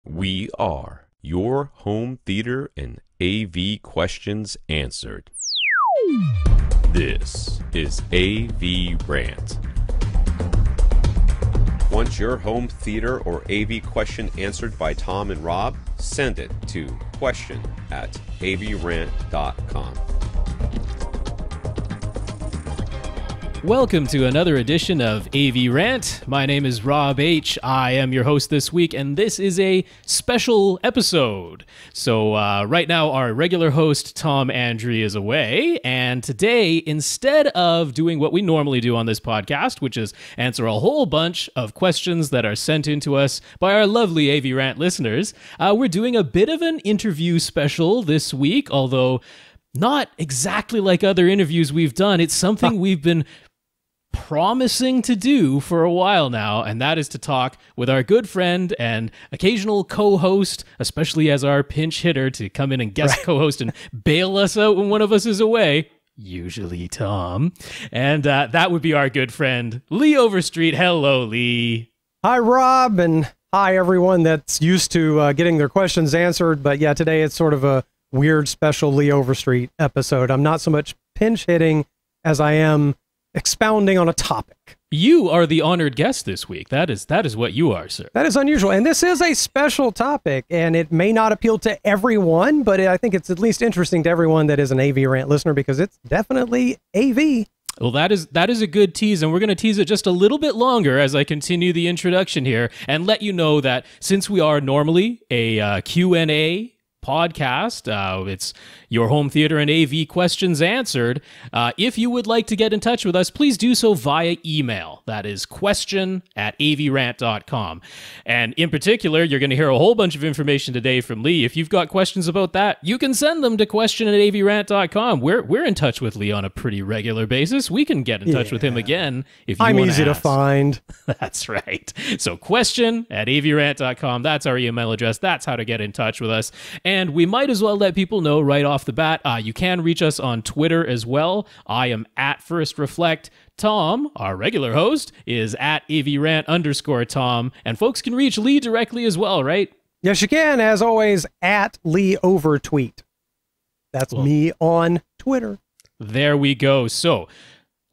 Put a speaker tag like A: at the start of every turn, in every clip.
A: We are your home theater and AV questions answered. This is AVRant. Want your home theater or AV question answered by Tom and Rob? Send it to question@avrant.com.
B: Welcome to another edition of AVRant. My name is Rob H. I am your host this week, and this is a special episode. So right now, our regular host, Tom Andry, is away, and today, instead of doing what we normally do on this podcast, which is answer a whole bunch of questions that are sent in to us by our lovely AVRant listeners, we're doing a bit of an interview special this week, although not exactly like other interviews we've done. It's something we've been promising to do for a while now, and that is to talk with our good friend and occasional co-host, especially as our pinch hitter, to come in and guest co-host and bail us out when one of us is away, usually Tom. And that would be our good friend, Lee Overstreet. Hello, Lee.
C: Hi, Rob, and hi, everyone that's used to getting their questions answered. But yeah, today it's sort of a weird, special Lee Overstreet episode. I'm not so much pinch hitting as I am expounding on a topic.
B: You are the honored guest this week. That is what you are, sir.
C: That is unusual. And this is a special topic, and it may not appeal to everyone, but I think it's at least interesting to everyone that is an AVRant listener, because it's definitely AV.
B: Well, that is a good tease, and we're going to tease it just a little bit longer as I continue the introduction here and let you know that since we are normally a Q&A podcast, it's your home theater and AV questions answered. If you would like to get in touch with us, please do so via email. That is question@avrant.com. And in particular, you're going to hear a whole bunch of information today from Lee. If you've got questions about that, you can send them to question@avrant.com. We're in touch with Lee on a pretty regular basis. We can get in touch with him again if you want to.
C: I'm easy to find.
B: That's right. So question@avrant.com. That's our email address. That's how to get in touch with us. And we might as well let people know right off the bat, you can reach us on Twitter as well. I am @FirstReflect. Tom, our regular host, is @AVRant_Tom. And folks can reach Lee directly as well, right?
C: Yes, you can. As always, @Lee Overtweet. That's me on Twitter.
B: There we go. So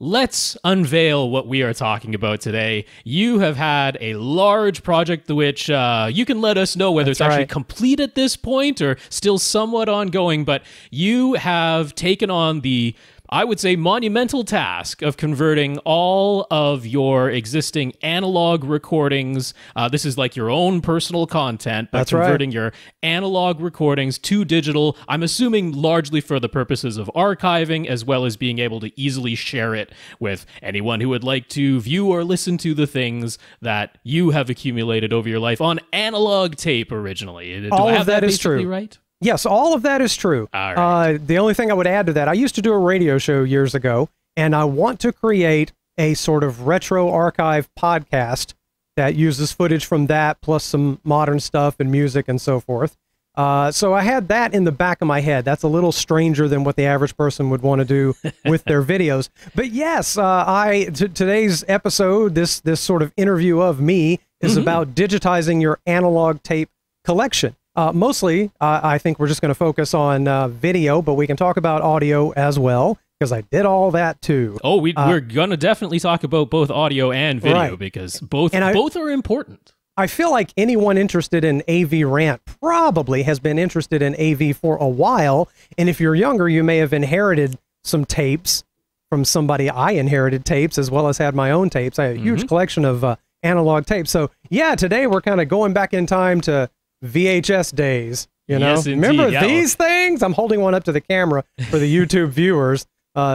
B: let's unveil what we are talking about today. You have had a large project which you can let us know whether it's actually complete at this point or still somewhat ongoing, but you have taken on the, I would say, monumental task of converting all of your existing analog recordings. This is like your own personal content, but converting your analog recordings to digital, I'm assuming largely for the purposes of archiving, as well as being able to easily share it with anyone who would like to view or listen to the things that you have accumulated over your life on analog tape originally. Do I have that basically right?
C: Yes, all of that is true.
B: All right.
C: The only thing I would add to that, I used to do a radio show years ago, and I want to create a sort of retro archive podcast that uses footage from that, plus some modern stuff and music and so forth. So I had that in the back of my head. That's a little stranger than what the average person would want to do with their videos. But yes, today's episode, this sort of interview of me, is about digitizing your analog tape collection. Mostly, I think we're just going to focus on video, but we can talk about audio as well, because I did all that too.
B: Oh, we're going to definitely talk about both audio and video, because both are important.
C: I feel like anyone interested in AVRant probably has been interested in AV for a while, and if you're younger, you may have inherited some tapes from somebody. I inherited tapes as well as had my own tapes. I had a huge collection of analog tapes. So yeah, today we're kind of going back in time to VHS days, you know?
B: Yes, indeed.
C: Remember these things? I'm holding one up to the camera for the YouTube viewers.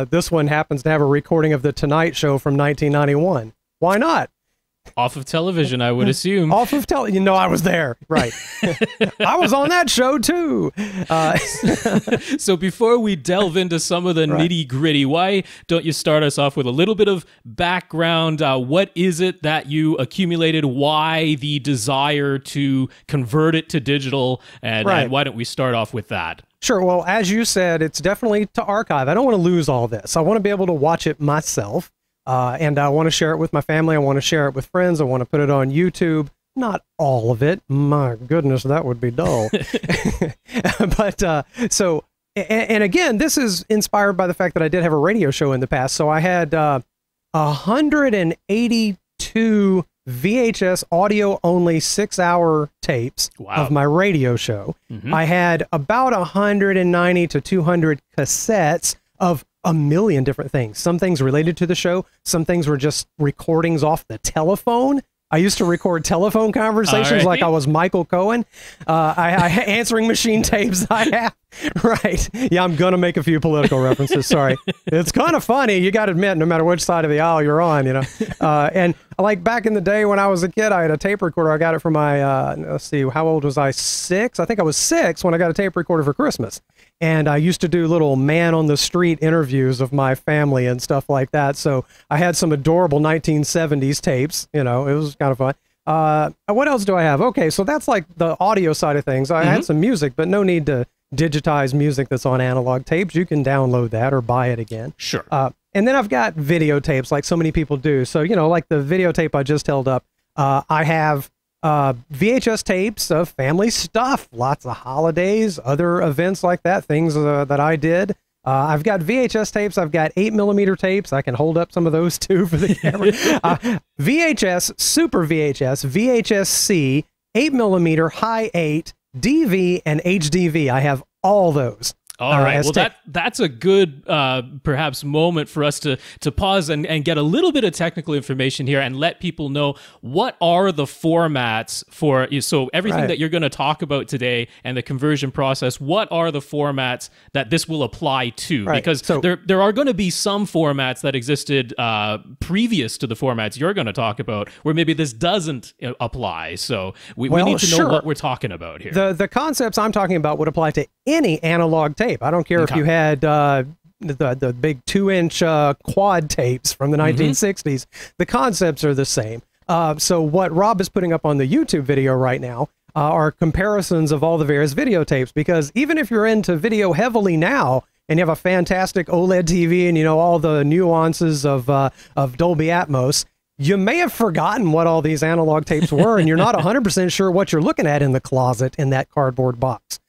C: This one happens to have a recording of The Tonight Show from 1991. Why not?
B: Off of television, I would assume.
C: Off of television. You know, I was there. Right. I was on that show, too.
B: So before we delve into some of the nitty-gritty, why don't you start us off with a little bit of background? What is it that you accumulated? Why the desire to convert it to digital? And why don't we start off with that?
C: Sure. Well, as you said, it's definitely to archive. I don't want to lose all this. I want to be able to watch it myself. And I want to share it with my family. I want to share it with friends. I want to put it on YouTube. Not all of it. My goodness, that would be dull. But and again, this is inspired by the fact that I did have a radio show in the past. So I had 182 VHS audio only 6-hour tapes of my radio show. I had about 190 to 200 cassettes of a million different things. Some things related to the show. Some things were just recordings off the telephone. I used to record telephone conversations like I was Michael Cohen. I answering machine tapes I have. Right. Yeah, I'm going to make a few political references. Sorry. It's kind of funny. You got to admit, no matter which side of the aisle you're on, you know. And like back in the day when I was a kid, I had a tape recorder. I got it for my, let's see, how old was I? 6? I think I was 6 when I got a tape recorder for Christmas. And I used to do little man on the street interviews of my family and stuff like that. So I had some adorable 1970s tapes. You know, it was kind of fun. What else do I have? Okay, so that's like the audio side of things. I had some music, but no need to digitize music that's on analog tapes. You can download that or buy it again.
B: Sure.
C: And then I've got videotapes like so many people do. So, you know, like the videotape I just held up, I have VHS tapes of family stuff, lots of holidays, other events like that, things that I did. I've got VHS tapes. I've got 8mm tapes. I can hold up some of those too for the camera. VHS, Super VHS, VHS-C, 8mm, High 8, DV, and HDV. I have all those.
B: All right. Well, that's a good perhaps moment for us to pause and get a little bit of technical information here and let people know what are the formats for, so everything that you're going to talk about today and the conversion process, what are the formats that this will apply to? Because there are going to be some formats that existed previous to the formats you're going to talk about where maybe this doesn't apply. So we need to know what we're talking about here.
C: The concepts I'm talking about would apply to any analog tape. I don't care if you had the big 2-inch quad tapes from the 1960s. The concepts are the same. So what Rob is putting up on the YouTube video right now are comparisons of all the various videotapes, because even if you're into video heavily now and you have a fantastic OLED TV and you know all the nuances of Dolby Atmos, you may have forgotten what all these analog tapes were and you're not 100% sure what you're looking at in the closet in that cardboard box.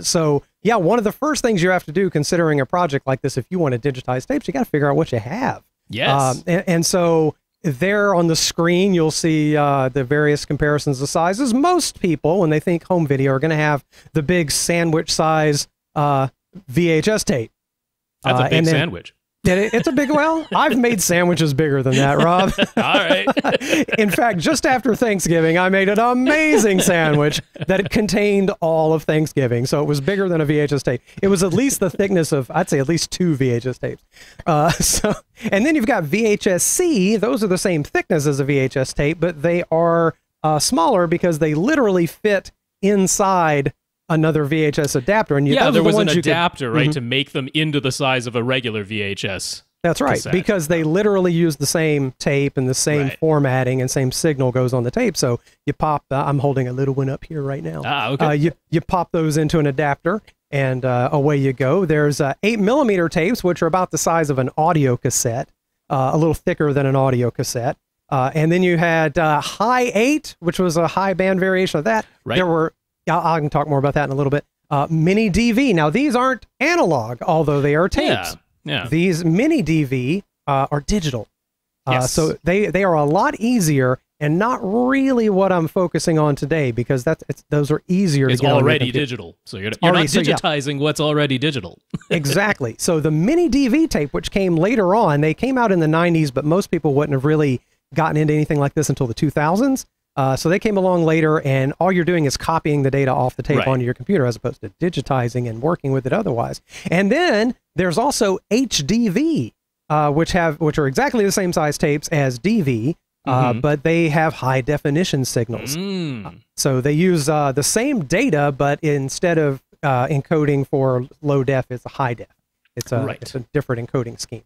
C: So yeah, one of the first things you have to do considering a project like this, if you want to digitize tapes, you got to figure out what you have.
B: Yes.
C: And so there on the screen, you'll see the various comparisons of sizes. Most people, when they think home video, are going to have the big sandwich size VHS tape.
B: That's a big sandwich.
C: It's a big, well, I've made sandwiches bigger than that, Rob.
B: All right.
C: In fact, just after Thanksgiving, I made an amazing sandwich that contained all of Thanksgiving. So it was bigger than a VHS tape. It was at least the thickness of, I'd say at least 2 VHS tapes. And then you've got VHS-C. Those are the same thickness as a VHS tape, but they are smaller because they literally fit inside another VHS adapter. And
B: there was an adapter, right, to make them into the size of a regular VHS.
C: That's right,
B: cassette.
C: Because they literally use the same tape and the same formatting and same signal goes on the tape. So you pop, I'm holding a little one up here right now.
B: Okay.
C: You pop those into an adapter and away you go. There's 8mm tapes, which are about the size of an audio cassette, a little thicker than an audio cassette. And then you had High 8, which was a high band variation of that.
B: Right.
C: There were, I can talk more about that in a little bit. Mini DV. Now, these aren't analog, although they are tapes.
B: Yeah.
C: These mini DV are digital. So they are a lot easier and not really what I'm focusing on today, because those are easier to get on.
B: It's already digital. So you're not digitizing what's already digital.
C: Exactly. So the mini DV tape, which came later on, they came out in the 90s, but most people wouldn't have really gotten into anything like this until the 2000s. So they came along later, and all you're doing is copying the data off the tape onto your computer as opposed to digitizing and working with it otherwise. And then there's also HDV, which are exactly the same size tapes as DV, but they have high definition signals. So they use the same data, but instead of encoding for low def, it's a high def. It's a different encoding scheme.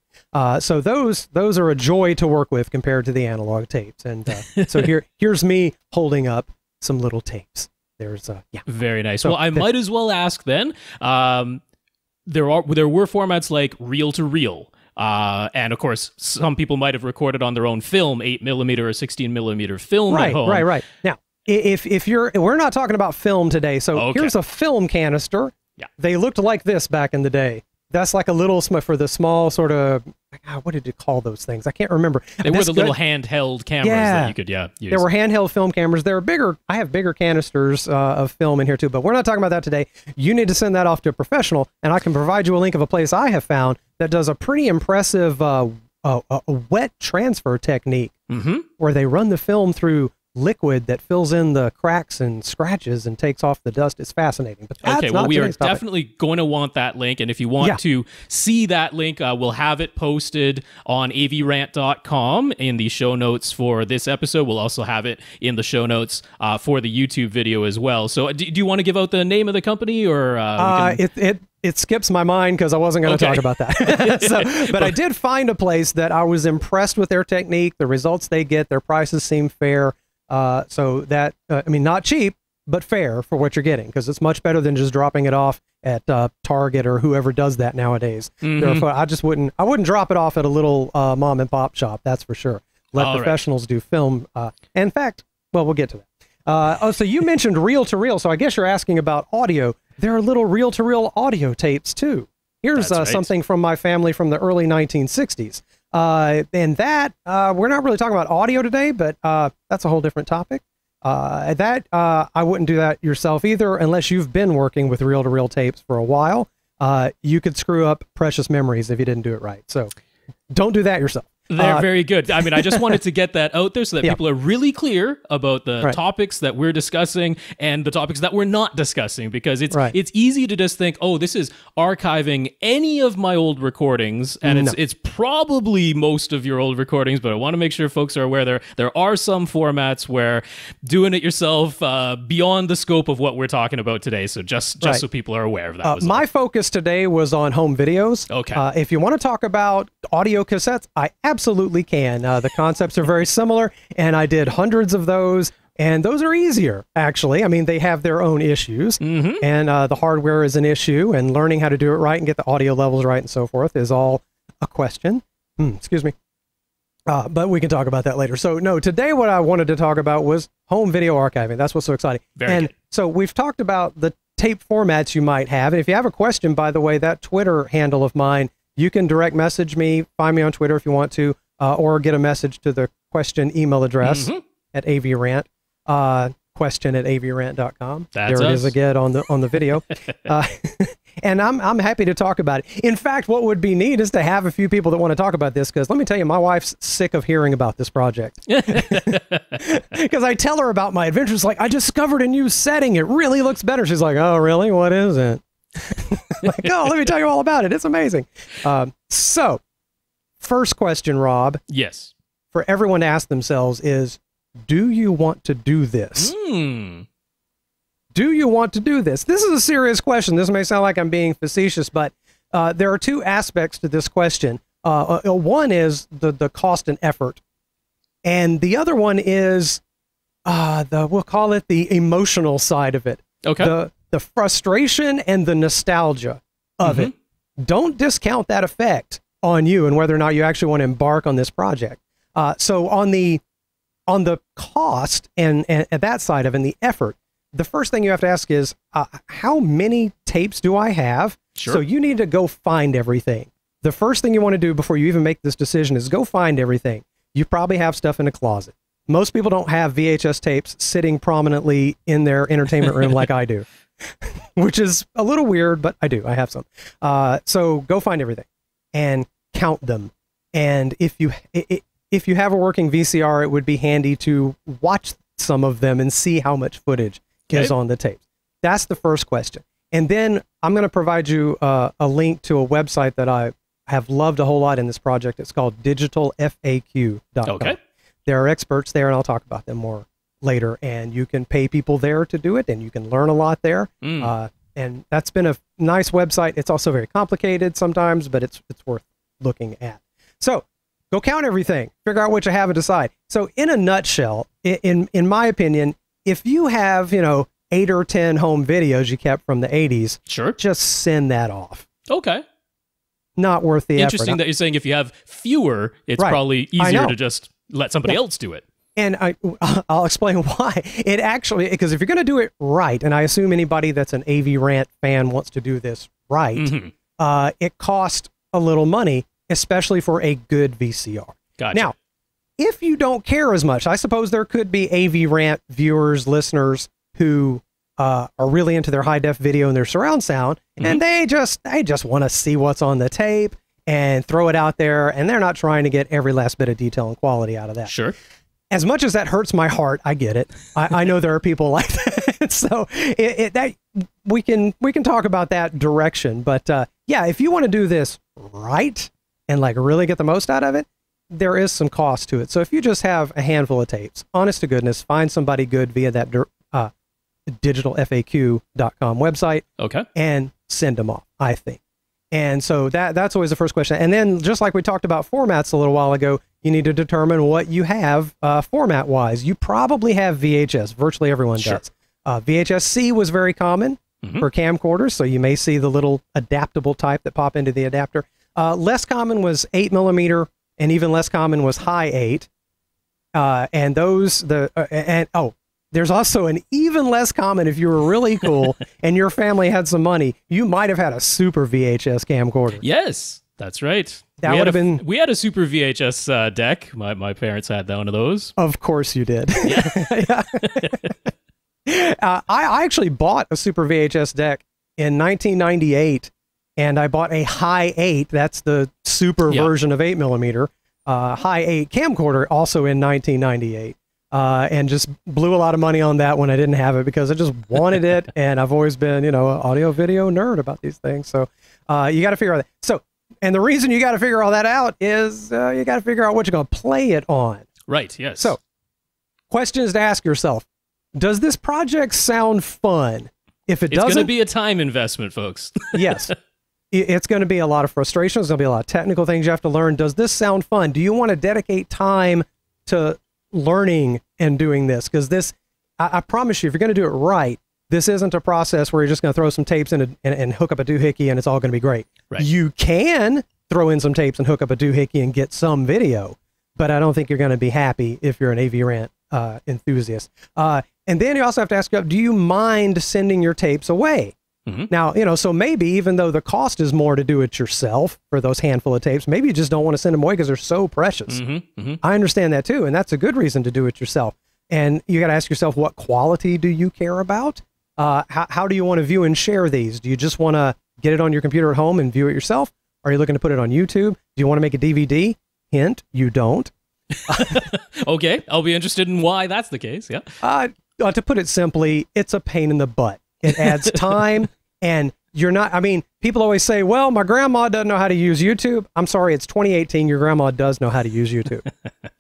C: So those are a joy to work with compared to the analog tapes. And so here's me holding up some little tapes. There's
B: very nice. So, well, I might as well ask then. There were formats like reel to reel. And of course, some people might have recorded on their own film, 8mm or 16mm film at home.
C: Right. Now, we're not talking about film today. So
B: Okay.
C: here's a film canister.
B: Yeah.
C: They looked like this back in the day. That's like a little for the small sort of, what did you call those things? I can't remember.
B: They were the little handheld cameras that you could, use.
C: There were handheld film cameras. They're bigger. I have bigger canisters of film in here too, but we're not talking about that today. You need to send that off to a professional, and I can provide you a link of a place I have found that does a pretty impressive a wet transfer technique where they run the film through liquid that fills in the cracks and scratches and takes off the dust. It's fascinating. But that's
B: okay, well, we are definitely going to want that link. And if you want to see that link, we'll have it posted on avrant.com in the show notes for this episode. We'll also have it in the show notes for the YouTube video as well. So do you want to give out the name of the company? Or
C: It skips my mind because I wasn't going to talk about that. But I did find a place that I was impressed with their technique, the results they get, their prices seem fair. So that, not cheap, but fair for what you're getting, because it's much better than just dropping it off at Target or whoever does that nowadays. I wouldn't drop it off at a little mom and pop shop. That's for sure. Let professionals do film. In fact, we'll get to that. So you mentioned reel to reel. So I guess you're asking about audio. There are little reel to reel audio tapes too. Here's something from my family from the early 1960s. And that, we're not really talking about audio today, but that's a whole different topic. I wouldn't do that yourself either, unless you've been working with reel-to-reel tapes for a while. You could screw up precious memories if you didn't do it right. So don't do that yourself.
B: They're very good. I mean, I just wanted to get that out there so that people are really clear about the topics that we're discussing and the topics that we're not discussing, because it's easy to just think, oh, this is archiving any of my old recordings, and it's probably most of your old recordings, but I want to make sure folks are aware there are some formats where doing it yourself beyond the scope of what we're talking about today. So just so people are aware of that.
C: My focus today was on home videos.
B: Okay.
C: If you want to talk about audio cassettes, I absolutely can. The concepts are very similar, and I did hundreds of those, and those are easier, actually. I mean, they have their own issues, and the hardware is an issue, and learning how to do it right and get the audio levels right and so forth is all a question. Excuse me. But we can talk about that later. So, no, today what I wanted to talk about was home video archiving. That's what's so exciting.
B: Very good.
C: So we've talked about the tape formats you might have. And if you have a question, by the way, that Twitter handle of mine, you can direct message me, find me on Twitter if you want to, or get a message to the question email address at AVRant, question at avrant.com. There it is again on the video. And I'm happy to talk about it. In fact, what would be neat is to have a few people that want to talk about this, because let me tell you, my wife's sick of hearing about this project. Because I tell her about my adventures, like, I discovered a new setting. It really looks better. She's like, oh, really? What is it? Like, oh, let me tell you all about it. It's amazing. So, first question, Rob.
B: Yes.
C: For everyone to ask themselves is, do you want to do this? Do you want to do this? This is a serious question. This may sound like I'm being facetious, but there are two aspects to this question. One is the cost and effort. And the other one is, we'll call it the emotional side of it.
B: Okay.
C: The frustration and the nostalgia of it. Don't discount that effect on you and whether or not you actually want to embark on this project. So on the cost and that side of it and the effort, the first thing you have to ask is, how many tapes do I have?
B: Sure.
C: So you need to go find everything. The first thing you want to do before you even make this decision is go find everything. You probably have stuff in a closet. Most people don't have VHS tapes sitting prominently in their entertainment room like I do, which is a little weird, but I do. I have some. So go find everything and count them. And if you have a working VCR, it would be handy to watch some of them and see how much footage is on the tapes. That's the first question. And then I'm going to provide you a link to a website that I have loved a whole lot in this project. It's called digitalfaq.com.
B: Okay.
C: There are experts there, and I'll talk about them more later. And you can pay people there to do it, and you can learn a lot there. And that's been a nice website. It's also very complicated sometimes, but it's worth looking at. So go count everything, figure out what you have and decide. So in a nutshell, in my opinion, if you have, 8 or 10 home videos you kept from the 80s,
B: sure,
C: just send that off.
B: Okay.
C: Not worth the effort.
B: Interesting that you're saying if you have fewer, it's probably easier to just let somebody else do it.
C: And I'll explain why. It actually, because if you're going to do it right, and I assume anybody that's an AVRant fan wants to do this right, it costs a little money, especially for a good VCR.
B: Gotcha.
C: Now, if you don't care as much, I suppose there could be AVRant viewers, listeners who are really into their high-def video and their surround sound, and they just want to see what's on the tape and throw it out there, and they're not trying to get every last bit of detail and quality out of that.
B: Sure.
C: As much as that hurts my heart, I get it. I know there are people like that. So we can talk about that direction. But yeah, if you want to do this right and like really get the most out of it, there is some cost to it. So if you just have a handful of tapes, honest to goodness, find somebody good via that digitalfaq.com website.
B: Okay. And
C: send them off, I think. And so that's always the first question. And then just like we talked about formats a little while ago, you need to determine what you have format-wise. You probably have VHS. Virtually everyone does. VHS-C was very common for camcorders, so you may see the little adaptable type that pop into the adapter. Less common was 8mm, and even less common was high 8. And those, there's also an even less common, if you were really cool and your family had some money, you might have had a super VHS camcorder.
B: Yes, that's right.
C: That would have been.
B: We had a super VHS deck. My parents had one of those.
C: Of course you did. Yeah. I actually bought a super VHS deck in 1998, and I bought a high 8. That's the super version of 8mm. High 8 camcorder also in 1998. And just blew a lot of money on that when I didn't have it because I just wanted it. And I've always been, an audio video nerd about these things. So you got to figure out that. So, and the reason you got to figure all that out is you got to figure out what you're going to play it on.
B: Right. Yes.
C: So questions to ask yourself. Does this project sound fun? If it doesn't,
B: it's going to be a time investment, folks.
C: Yes. It's going to be a lot of frustration. There's going to be a lot of technical things you have to learn. Does this sound fun? Do you want to dedicate time to learning and doing this? Because this, I promise you, if you're going to do it right, this isn't a process where you're just going to throw some tapes in and hook up a doohickey and it's all going to be great.
B: Right.
C: You can throw in some tapes and hook up a doohickey and get some video, but I don't think you're going to be happy if you're an AVRant enthusiast. And then you also have to ask, do you mind sending your tapes away? Now, so maybe even though the cost is more to do it yourself for those handful of tapes, maybe you just don't want to send them away because they're so precious. I understand that too. And that's a good reason to do it yourself. And you got to ask yourself, what quality do you care about? How do you want to view and share these? Do you just want to get it on your computer at home and view it yourself? Are you looking to put it on YouTube? Do you want to make a DVD? Hint, you don't.
B: Okay. I'll be interested in why that's the case. Yeah.
C: To put it simply, it's a pain in the butt. It adds time. And you're not, people always say, well, my grandma doesn't know how to use YouTube. I'm sorry, it's 2018. Your grandma does know how to use YouTube.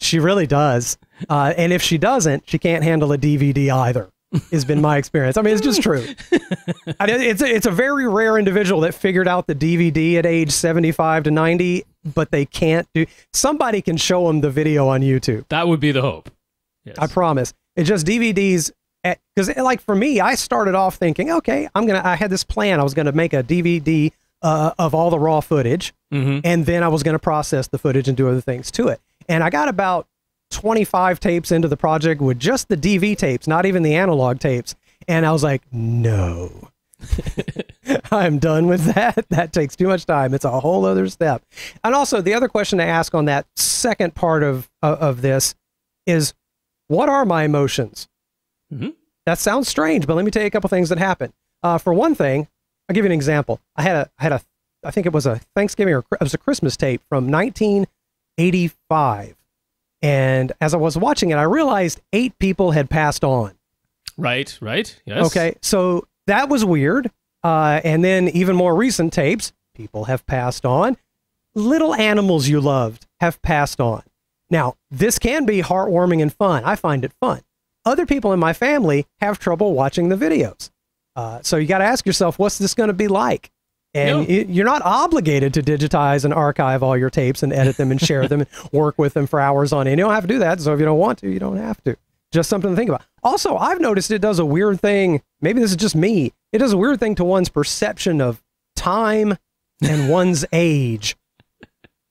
C: She really does. And if she doesn't, she can't handle a DVD either, has been my experience. It's just true. It's a very rare individual that figured out the DVD at age 75 to 90, but they can't do, somebody can show them the video on YouTube.
B: That would be the hope. Yes.
C: I promise. It's just DVDs. Because like for me, I started off thinking, okay, I had this plan. I was going to make a DVD of all the raw footage, and then I was going to process the footage and do other things to it. And I got about 25 tapes into the project with just the DV tapes, not even the analog tapes. And I was like, no, I'm done with that. That takes too much time. It's a whole other step. And also the other question to ask on that second part of this is, what are my emotions? That sounds strange, but let me tell you a couple things that happened. For one thing, I'll give you an example. I had a I think it was a Thanksgiving or it was a Christmas tape from 1985. And as I was watching it, I realized 8 people had passed on.
B: Right. Yes.
C: Okay. So that was weird. And then even more recent tapes, people have passed on. Little animals you loved have passed on. Now, this can be heartwarming and fun. I find it fun. Other people in my family have trouble watching the videos. So you got to ask yourself, what's this going to be like? And you're not obligated to digitize and archive all your tapes and edit them and share them and work with them for hours on end. You don't have to do that. So if you don't want to, you don't have to. Just something to think about. Also, I've noticed it does a weird thing. Maybe this is just me. It does a weird thing to one's perception of time and one's age.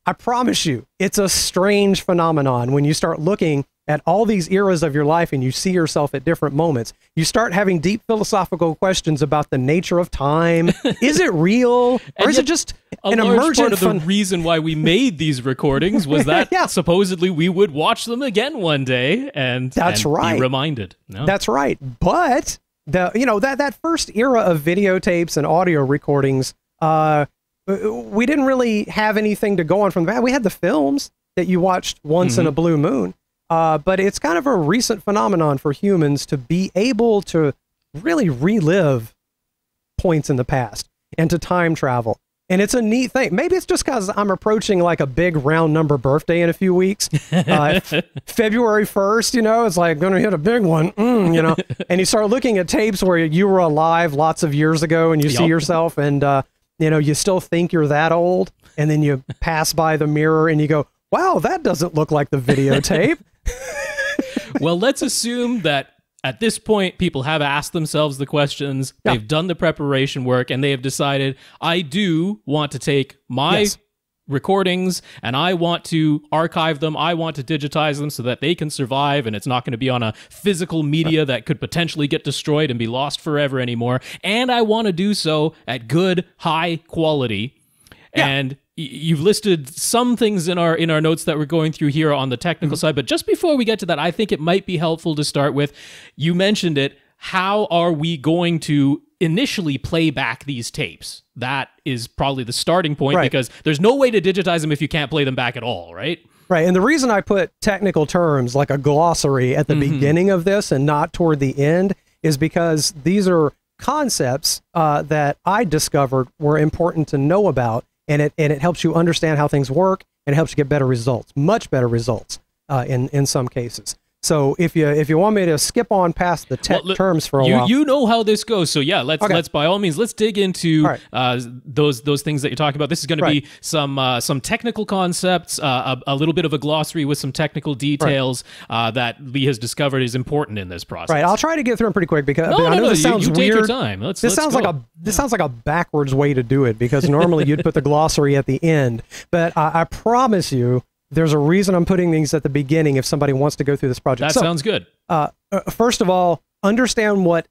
C: I promise you, it's a strange phenomenon when you start looking at all these eras of your life and you see yourself at different moments, you start having deep philosophical questions about the nature of time. Is it real? Or is it just an emergent
B: part of the reason why we made these recordings was that
C: Yeah.
B: supposedly we would watch them again one day and be reminded. No.
C: That's right. But that first era of videotapes and audio recordings, we didn't really have anything to go on from that. We had the films that you watched once in a blue moon. But it's kind of a recent phenomenon for humans to be able to really relive points in the past and to time travel. And it's a neat thing. Maybe it's just because I'm approaching like a big round number birthday in a few weeks. February 1st, it's like going to hit a big one, and you start looking at tapes where you were alive lots of years ago and you see yourself and, you still think you're that old. And then you pass by the mirror and you go, wow, that doesn't look like the videotape.
B: Well, let's assume that at this point, people have asked themselves the questions, they've done the preparation work, and they have decided, I do want to take my recordings and I want to archive them, I want to digitize them so that they can survive and it's not going to be on a physical media that could potentially get destroyed and be lost forever anymore, and I want to do so at good, high quality. And you've listed some things in our notes that we're going through here on the technical side, but just before we get to that, I think it might be helpful to start with, you mentioned it, how are we going to initially play back these tapes? That is probably the starting point, because there's no way to digitize them if you can't play them back at all, right?
C: Right, and the reason I put technical terms like a glossary at the beginning of this and not toward the end is because these are concepts that I discovered were important to know about. And it helps you understand how things work, and it helps you get better results, much better results in some cases. So if you want me to skip on past the tech terms for a while,
B: you know how this goes. So yeah, let's by all means let's dig into those things that you're talking about. This is going to be some technical concepts, a little bit of a glossary with some technical details that Lee has discovered is important in this process.
C: Right, I'll try to get through them pretty quick because I know this sounds weird.
B: Take your time.
C: This sounds like a backwards way to do it, because normally you'd put the glossary at the end, but I promise you, there's a reason I'm putting these at the beginning if somebody wants to go through this project.
B: That sounds good.
C: First of all, understand what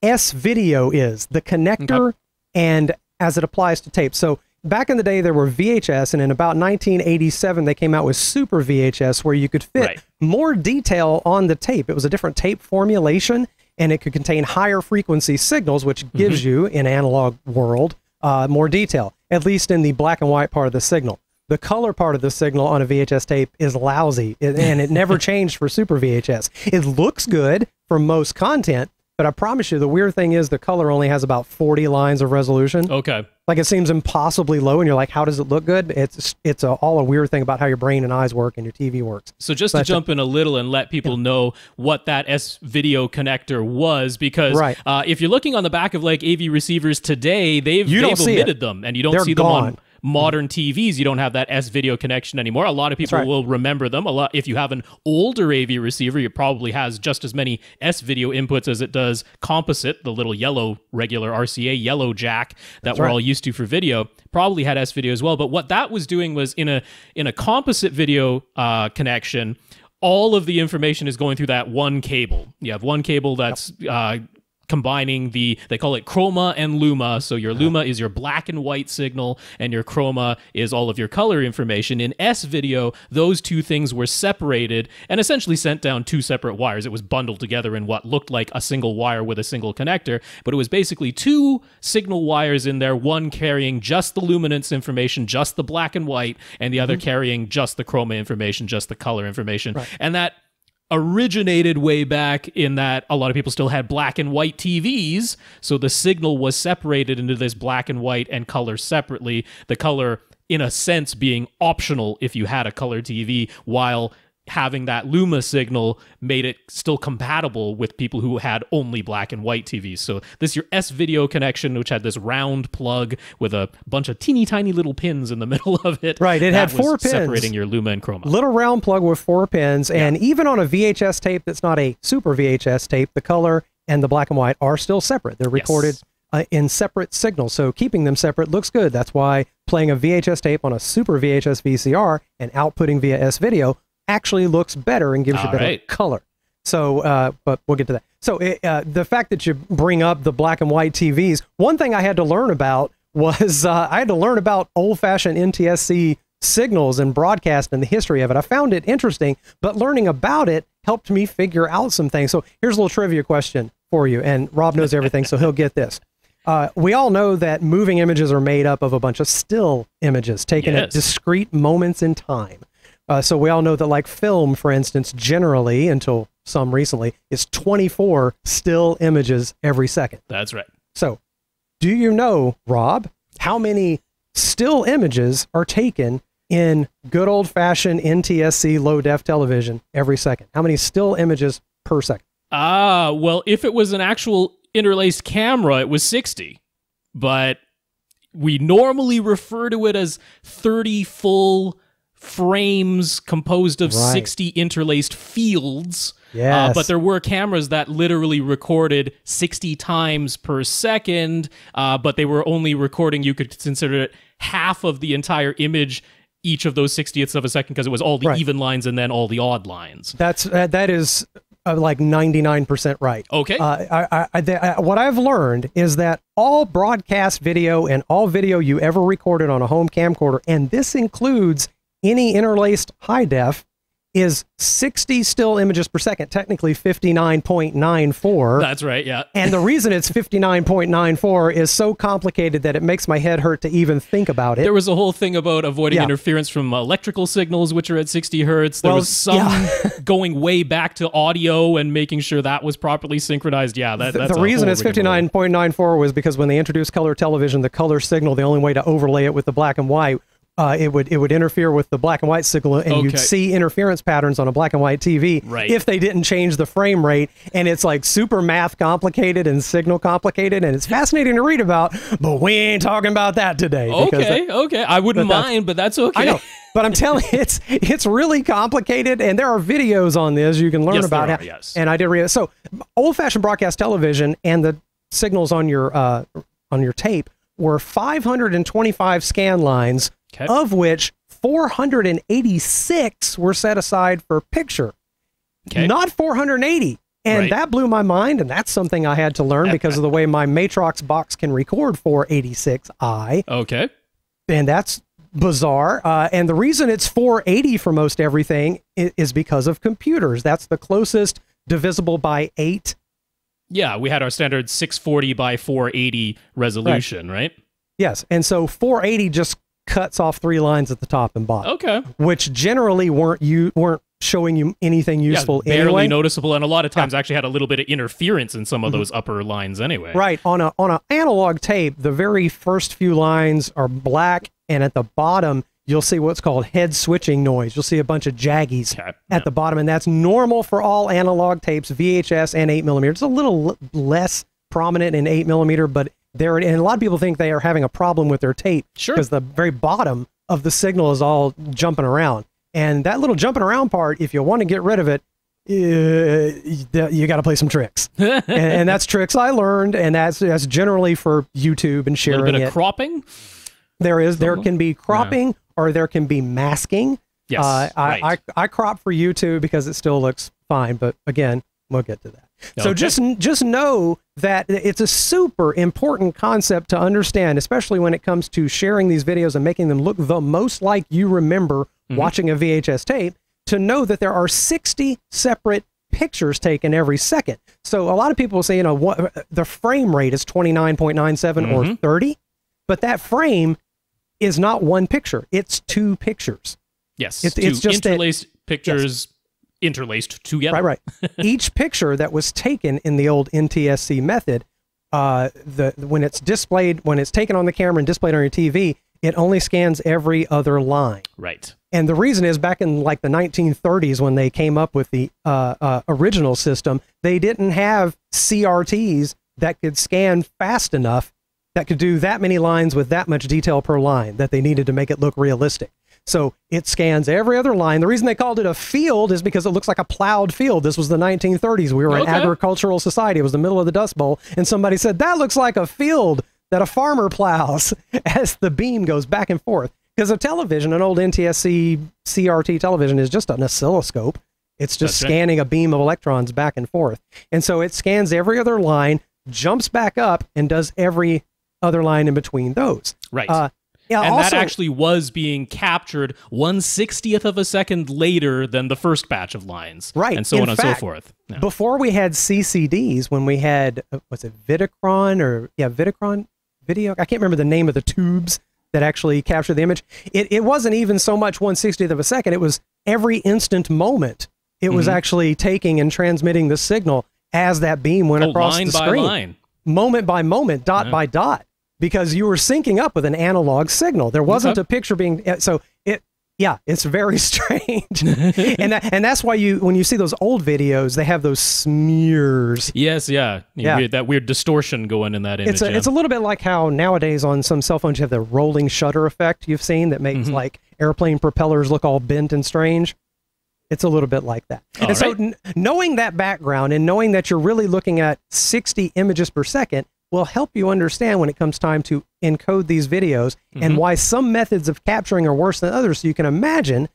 C: SVideo is, the connector, and as it applies to tape. So back in the day, there were VHS, and in about 1987, they came out with Super VHS, where you could fit more detail on the tape. It was a different tape formulation, and it could contain higher frequency signals, which gives you, in analog world, more detail, at least in the black and white part of the signal. The color part of the signal on a VHS tape is lousy, and it never changed for Super VHS. It looks good for most content, but I promise you, the weird thing is the color only has about 40 lines of resolution.
B: Okay.
C: Like, it seems impossibly low, and you're like, how does it look good? It's all a weird thing about how your brain and eyes work and your TV works.
B: So just to jump in a little and let people know what that SVideo connector was, because if you're looking on the back of like AV receivers today, they've omitted them, and you don't see them on modern TVs. You don't have that SVideo connection anymore. A lot of people will remember them. If you have an older AV receiver, it probably has just as many SVideo inputs as it does composite, the little yellow regular RCA yellow jack that we're all used to for video. Probably had SVideo as well. But what that was doing was in a composite video connection, all of the information is going through that one cable. You have one cable that's combining they call it chroma and luma. So your luma is your black and white signal, and your chroma is all of your color information. In SVideo, those two things were separated and essentially sent down two separate wires. It was bundled together in what looked like a single wire with a single connector, but it was basically two signal wires in there, one carrying just the luminance information, just the black and white, and the other carrying just the chroma information, just the color information. And that originated way back in that a lot of people still had black and white TVs, so the signal was separated into this black and white and color separately, the color in a sense being optional if you had a color TV, while having that luma signal made it still compatible with people who had only black and white TVs. So this is your SVideo connection, which had this round plug with a bunch of teeny tiny little pins in the middle of it.
C: Right, it had 4 pins.
B: Separating your luma and chroma.
C: Little round plug with 4 pins, and even on a VHS tape that's not a Super VHS tape, the color and the black and white are still separate. They're recorded in separate signals, so keeping them separate looks good. That's why playing a VHS tape on a Super VHS VCR and outputting via SVideo actually looks better and gives you
B: All
C: better
B: right.
C: color. So, but we'll get to that. So the fact that you bring up the black and white TVs, one thing I had to learn about was I had to learn about old-fashioned NTSC signals and broadcast and the history of it. I found it interesting, but learning about it helped me figure out some things. So here's a little trivia question for you, and Rob knows everything, so he'll get this. We all know that moving images are made up of a bunch of still images taken at discrete moments in time. So we all know that, like film, for instance, generally, until some recently, is 24 still images every second.
B: That's right.
C: So do you know, Rob, how many still images are taken in good old-fashioned NTSC low-def television every second? How many still images per second?
B: Well, if it was an actual interlaced camera, it was 60. But we normally refer to it as 30 full frames composed of 60 interlaced fields.
C: Yes.
B: But there were cameras that literally recorded 60 times per second, but they were only recording, you could consider it half of the entire image, each of those 60ths of a second, because it was all the even lines and then all the odd lines.
C: That is like 99% right.
B: Okay.
C: What I've learned is that all broadcast video and all video you ever recorded on a home camcorder, and this includes any interlaced high def, is 60 still images per second, technically 59.94.
B: That's right, yeah.
C: And the reason it's 59.94 is so complicated that it makes my head hurt to even think about it.
B: There was a whole thing about avoiding interference from electrical signals, which are at 60 hertz. There was some going way back to audio and making sure that was properly synchronized. Yeah, that's
C: the reason it's 59.94 was because when they introduced color television, the color signal, the only way to overlay it with the black and white, it would interfere with the black and white signal, and you'd see interference patterns on a black and white TV if they didn't change the frame rate. And it's like super math complicated and signal complicated, and it's fascinating to read about, but we ain't talking about that today.
B: Okay. I wouldn't mind, but that's okay.
C: I know, but I'm telling you, it's really complicated, and there are videos on this you can learn about it.
B: Yes.
C: And I did read it. So old-fashioned broadcast television and the signals on your tape were 525 scan lines, of which 486 were set aside for picture, not 480. And that blew my mind, and that's something I had to learn because of the way my Matrox box can record 486i.
B: Okay.
C: And that's bizarre. And the reason it's 480 for most everything is because of computers. That's the closest divisible by 8.
B: Yeah, we had our standard 640 by 480 resolution, right?
C: Yes. And so 480 just cuts off 3 lines at the top and bottom.
B: Okay.
C: Which generally weren't showing you anything useful
B: barely
C: anyway.
B: Noticeable, and a lot of times actually had a little bit of interference in some of those upper lines anyway.
C: Right. On a analog tape, the very first few lines are black, and at the bottom you'll see what's called head switching noise. You'll see a bunch of jaggies at the bottom, and that's normal for all analog tapes, VHS and 8mm. It's a little less prominent in 8mm, but and a lot of people think they are having a problem with their tape because the very bottom of the signal is all jumping around. And that little jumping around part, if you want to get rid of it, you got to play some tricks. and that's tricks I learned, and that's generally for YouTube and sharing it.
B: A little bit of cropping?
C: There can be cropping or there can be masking.
B: Yes,
C: I crop for YouTube because it still looks fine, but again, we'll get to that. So just know that it's a super important concept to understand, especially when it comes to sharing these videos and making them look the most like you remember watching a VHS tape, to know that there are 60 separate pictures taken every second. So a lot of people will say, the frame rate is 29.97 or 30, but that frame is not one picture. It's 2 pictures.
B: Yes,
C: it's just
B: interlaced pictures. Yes. Interlaced together.
C: Right. Each picture that was taken in the old NTSC method, when it's taken on the camera and displayed on your TV, it only scans every other line.
B: Right.
C: And the reason is, back in like the 1930s, when they came up with the original system, they didn't have CRTs that could scan fast enough, that could do that many lines with that much detail per line, that they needed to make it look realistic. So it scans every other line. The reason they called it a field is because it looks like a plowed field. This was the 1930s. We were an agricultural society. It was the middle of the Dust Bowl. And somebody said, that looks like a field that a farmer plows, as the beam goes back and forth. Because a television, an old NTSC CRT television, is just an oscilloscope. It's just scanning a beam of electrons back and forth. And so it scans every other line, jumps back up, and does every other line in between those.
B: Right.
C: Yeah,
B: and
C: also,
B: that actually was being captured 1/60th of a second later than the first batch of lines.
C: Right.
B: And so
C: in
B: on and
C: fact,
B: so forth. Yeah.
C: Before we had CCDs, when we had, was it Vidicron or, yeah, Vidicron video? I can't remember the name of the tubes that actually captured the image. It wasn't even so much 1/60th of a second. It was every instant moment. It was actually taking and transmitting the signal as that beam went across the screen.
B: Line by line.
C: Moment by moment, dot by dot. Because you were syncing up with an analog signal. There wasn't a picture being, so it's very strange. and that's why when you see those old videos, they have those smears.
B: Yes, yeah. That weird distortion going in that image.
C: It's a little bit like how nowadays on some cell phones you have the rolling shutter effect you've seen that makes like airplane propellers look all bent and strange. It's a little bit like that. And so knowing that background and knowing that you're really looking at 60 images per second will help you understand when it comes time to encode these videos and why some methods of capturing are worse than others. So you can imagine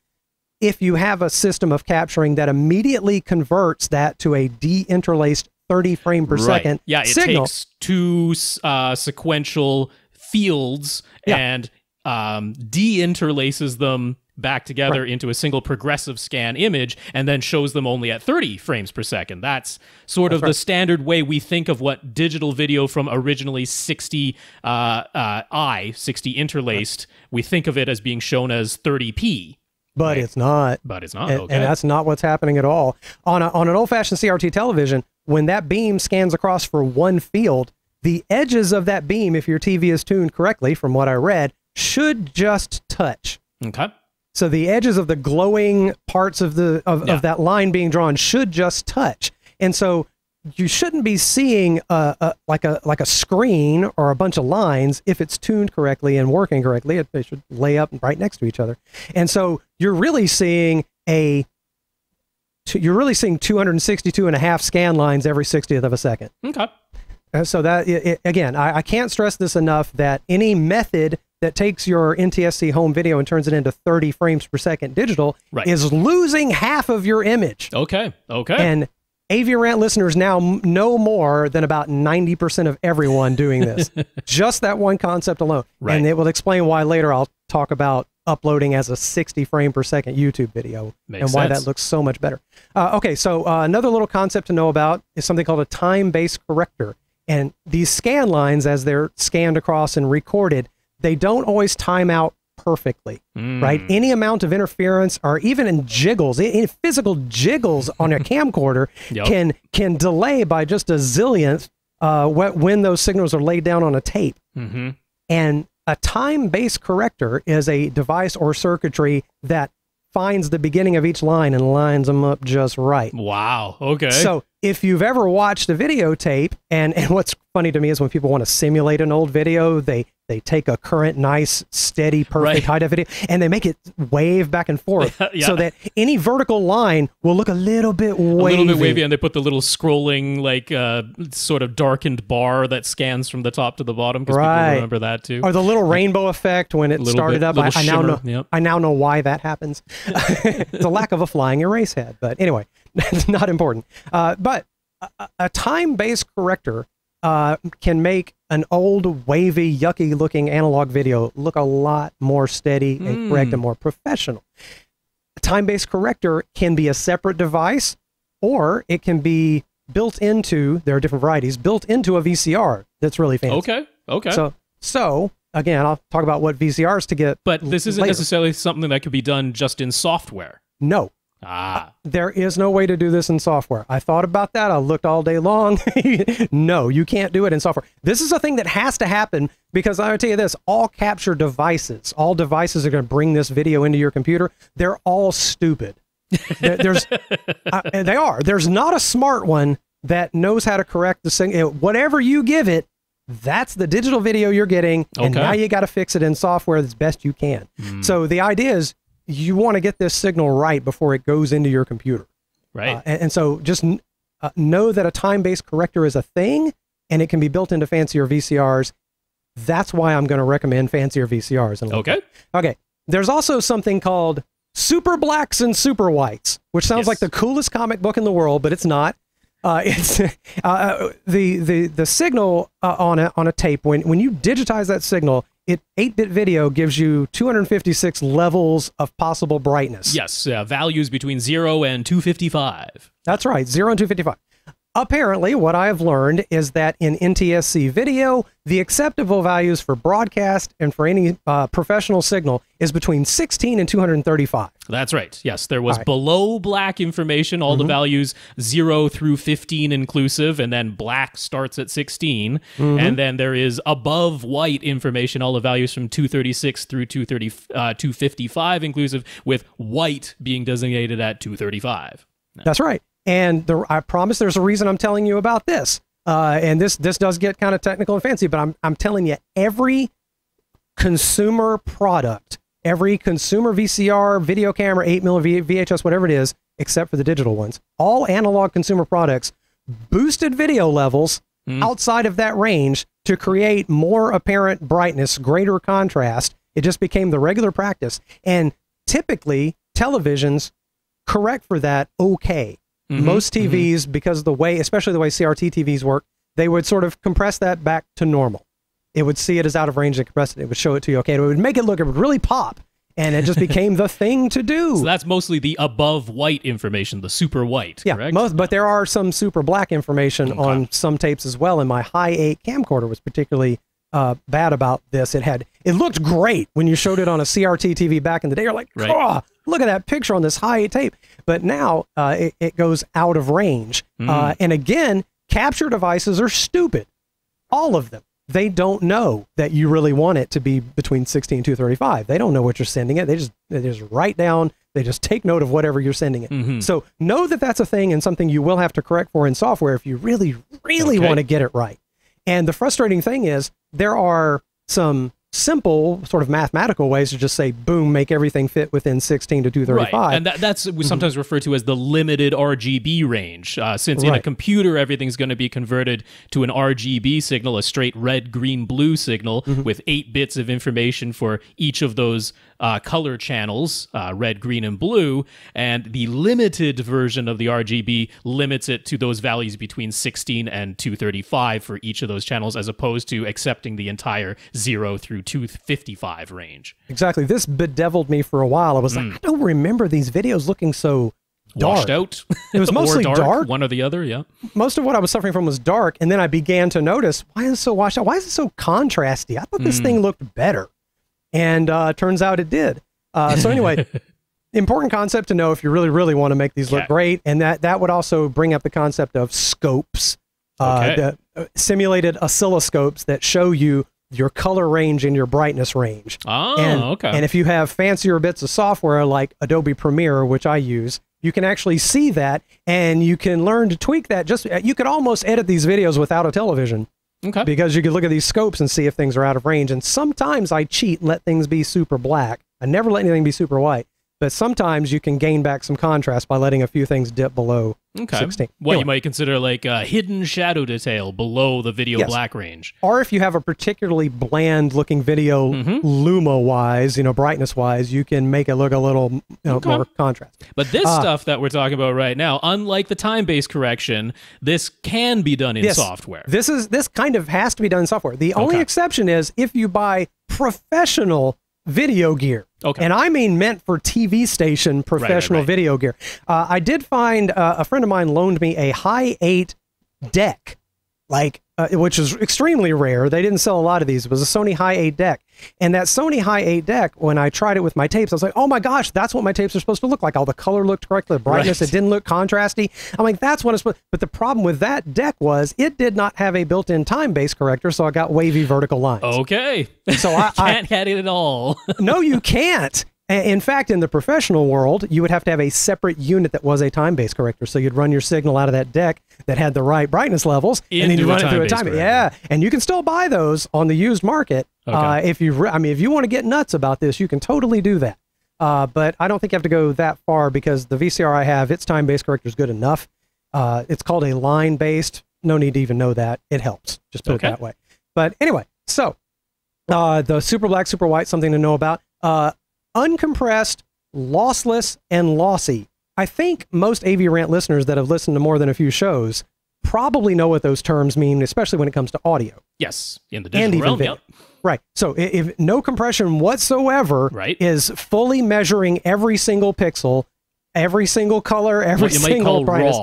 C: if you have a system of capturing that immediately converts that to a de-interlaced 30 frame per second signal.
B: It takes two sequential fields and de-interlaces them back together into a single progressive scan image and then shows them only at 30 frames per second. That's sort of the standard way we think of what digital video from originally 60 interlaced, we think of it as being shown as 30p.
C: But it's not.
B: But it's not,
C: and that's not what's happening at all. On an old-fashioned CRT television, when that beam scans across for one field, the edges of that beam, if your TV is tuned correctly, from what I read, should just touch.
B: Okay.
C: So the edges of the glowing parts of that line being drawn should just touch. And so you shouldn't be seeing like a screen or a bunch of lines if it's tuned correctly and working correctly. They should lay up right next to each other. And so you're really seeing 262 and a half scan lines every 60th of a second.
B: Okay.
C: So that, again, I can't stress this enough that any method that takes your NTSC home video and turns it into 30 frames per second digital is losing half of your image.
B: Okay.
C: And AVRant listeners now know more than about 90% of everyone doing this. Just that one concept alone.
B: Right.
C: And it will explain why later I'll talk about uploading as a 60 frame per second YouTube video and why that looks so much better. Okay, so another little concept to know about is something called a time-based corrector. And these scan lines, as they're scanned across and recorded, they don't always time out perfectly, right? Any amount of interference or even in jiggles, in physical jiggles on a camcorder can delay by just a zillionth when those signals are laid down on a tape. And a time-based corrector is a device or circuitry that finds the beginning of each line and lines them up just right.
B: Wow. Okay.
C: So if you've ever watched a videotape, and what's funny to me is when people want to simulate an old video, they take a current, nice, steady, perfect high def video, and they make it wave back and forth so that any vertical line will look a little bit wavy.
B: A little bit wavy, and they put the little scrolling, like, sort of darkened bar that scans from the top to the bottom, because people remember that too.
C: Or the little rainbow effect when it started up. I now know why that happens. It's a lack of a flying erase head, but anyway, it's not important. But a time-based corrector can make an old, wavy, yucky-looking analog video look a lot more steady and correct and more professional. A time-based corrector can be a separate device, or it can be built into, there are different varieties, built into a VCR that's really fancy.
B: Okay.
C: So again, I'll talk about what VCRs to get
B: But this isn't necessarily something that could be done just in software.
C: No. There is no way to do this in software. I thought about that. I looked all day long. No, you can't do it in software. This is a thing that has to happen because I'm going to tell you this, all capture devices, all devices are going to bring this video into your computer. They're all stupid. They are. There's not a smart one that knows how to correct the signal. Whatever you give it, that's the digital video you're getting. And now you got to fix it in software as best you can. So the idea is, you want to get this signal right before it goes into your computer.
B: Right.
C: And so just know that a time-based corrector is a thing, and it can be built into fancier VCRs. That's why I'm going to recommend fancier VCRs.
B: Okay.
C: Okay. There's also something called super blacks and super whites, which sounds like the coolest comic book in the world, but it's not. It's the signal on a tape. When you digitize that signal, 8-bit video gives you 256 levels of possible brightness.
B: Yes, values between 0 and 255.
C: That's right, 0 and 255. Apparently, what I have learned is that in NTSC video, the acceptable values for broadcast and for any professional signal is between 16 and 235.
B: That's right. Yes, there was below black information, all the values 0 through 15 inclusive, and then black starts at 16. And then there is above white information, all the values from 236 through 255 inclusive, with white being designated at 235.
C: That's right. And I promise there's a reason I'm telling you about this. And this does get kind of technical and fancy, but I'm telling you, every consumer product, every consumer VCR, video camera, 8mm, VHS, whatever it is, except for the digital ones, all analog consumer products boosted video levels outside of that range to create more apparent brightness, greater contrast. It just became the regular practice. And typically, televisions correct for that okay. Most TVs, because of the way, especially the way CRT TVs work, they would sort of compress that back to normal. It would see it as out of range and compress it. It would show it to you, okay? It would make it look, it would really pop. And it just became the thing to do.
B: So that's mostly the above white information, the super white, correct?
C: But there are some super black information on some tapes as well. And my high 8 camcorder was particularly bad about this. It looked great when you showed it on a CRT TV back in the day. You're like, oh, look at that picture on this high 8 tape. But now it goes out of range. And again, capture devices are stupid. All of them. They don't know that you really want it to be between 16 and 235. They don't know what you're sending it. They just write down, they just take note of whatever you're sending it. So know that that's a thing and something you will have to correct for in software if you really, really want to get it right. And the frustrating thing is there are some simple sort of mathematical ways to just say, boom, make everything fit within 16 to 235.
B: Right. And that's sometimes referred to as the limited RGB range. Since in a computer, everything's going to be converted to an RGB signal, a straight red, green, blue signal with 8 bits of information for each of those color channels, red, green, and blue. And the limited version of the RGB limits it to those values between 16 and 235 for each of those channels, as opposed to accepting the entire 0 through 255 range.
C: Exactly. This bedeviled me for a while. I was like, I don't remember these videos looking so dark.
B: Washed out.
C: It was mostly dark.
B: One or the other, yeah.
C: Most of what I was suffering from was dark, and then I began to notice, why is it so washed out? Why is it so contrasty? I thought this thing looked better. And turns out it did. So anyway, important concept to know if you really, really want to make these look great. And that would also bring up the concept of scopes, the simulated oscilloscopes that show you your color range and your brightness range.
B: Oh,
C: And if you have fancier bits of software like Adobe Premiere, which I use, you can actually see that, and you can learn to tweak that. You could almost edit these videos without a television. Because you can look at these scopes and see if things are out of range. And sometimes I cheat and let things be super black. I never let anything be super white. But sometimes you can gain back some contrast by letting a few things dip below 16.
B: What you might consider like a hidden shadow detail below the video black range.
C: Or if you have a particularly bland looking video luma-wise, brightness-wise, you can make it look a little more contrast.
B: But this stuff that we're talking about right now, unlike the time-based correction, this can be done in software.
C: This kind of has to be done in software. The only exception is if you buy professional video gear. And I mean meant for TV station professional video gear. I did find a friend of mine loaned me a high 8 deck, which is extremely rare. They didn't sell a lot of these. It was a Sony high 8 deck. And that Sony high 8 deck, when I tried it with my tapes, I was like, oh my gosh, that's what my tapes are supposed to look like. All the color looked correct, the brightness, it didn't look contrasty. I'm like, that's what it's supposed to. But the problem with that deck was it did not have a built-in time-based corrector, so I got wavy vertical lines.
B: So I can't get it at all.
C: No, you can't. In fact, in the professional world, you would have to have a separate unit that was a time-based corrector. So you'd run your signal out of that deck that had the right brightness levels, and then you run it through a time. And you can still buy those on the used market. If you want to get nuts about this, you can totally do that. But I don't think you have to go that far because the VCR I have, its time-based corrector is good enough. It's called a line-based. No need to even know that. It helps. Just put it that way. But anyway, so the super black, super white, something to know about. uncompressed, lossless, and lossy. I think most AVRant listeners that have listened to more than a few shows probably know what those terms mean, especially when it comes to audio.
B: Yes, in the digital realm,
C: video.
B: yep.
C: Right. So if no compression whatsoever is fully measuring every single pixel, every single color, every single brightness.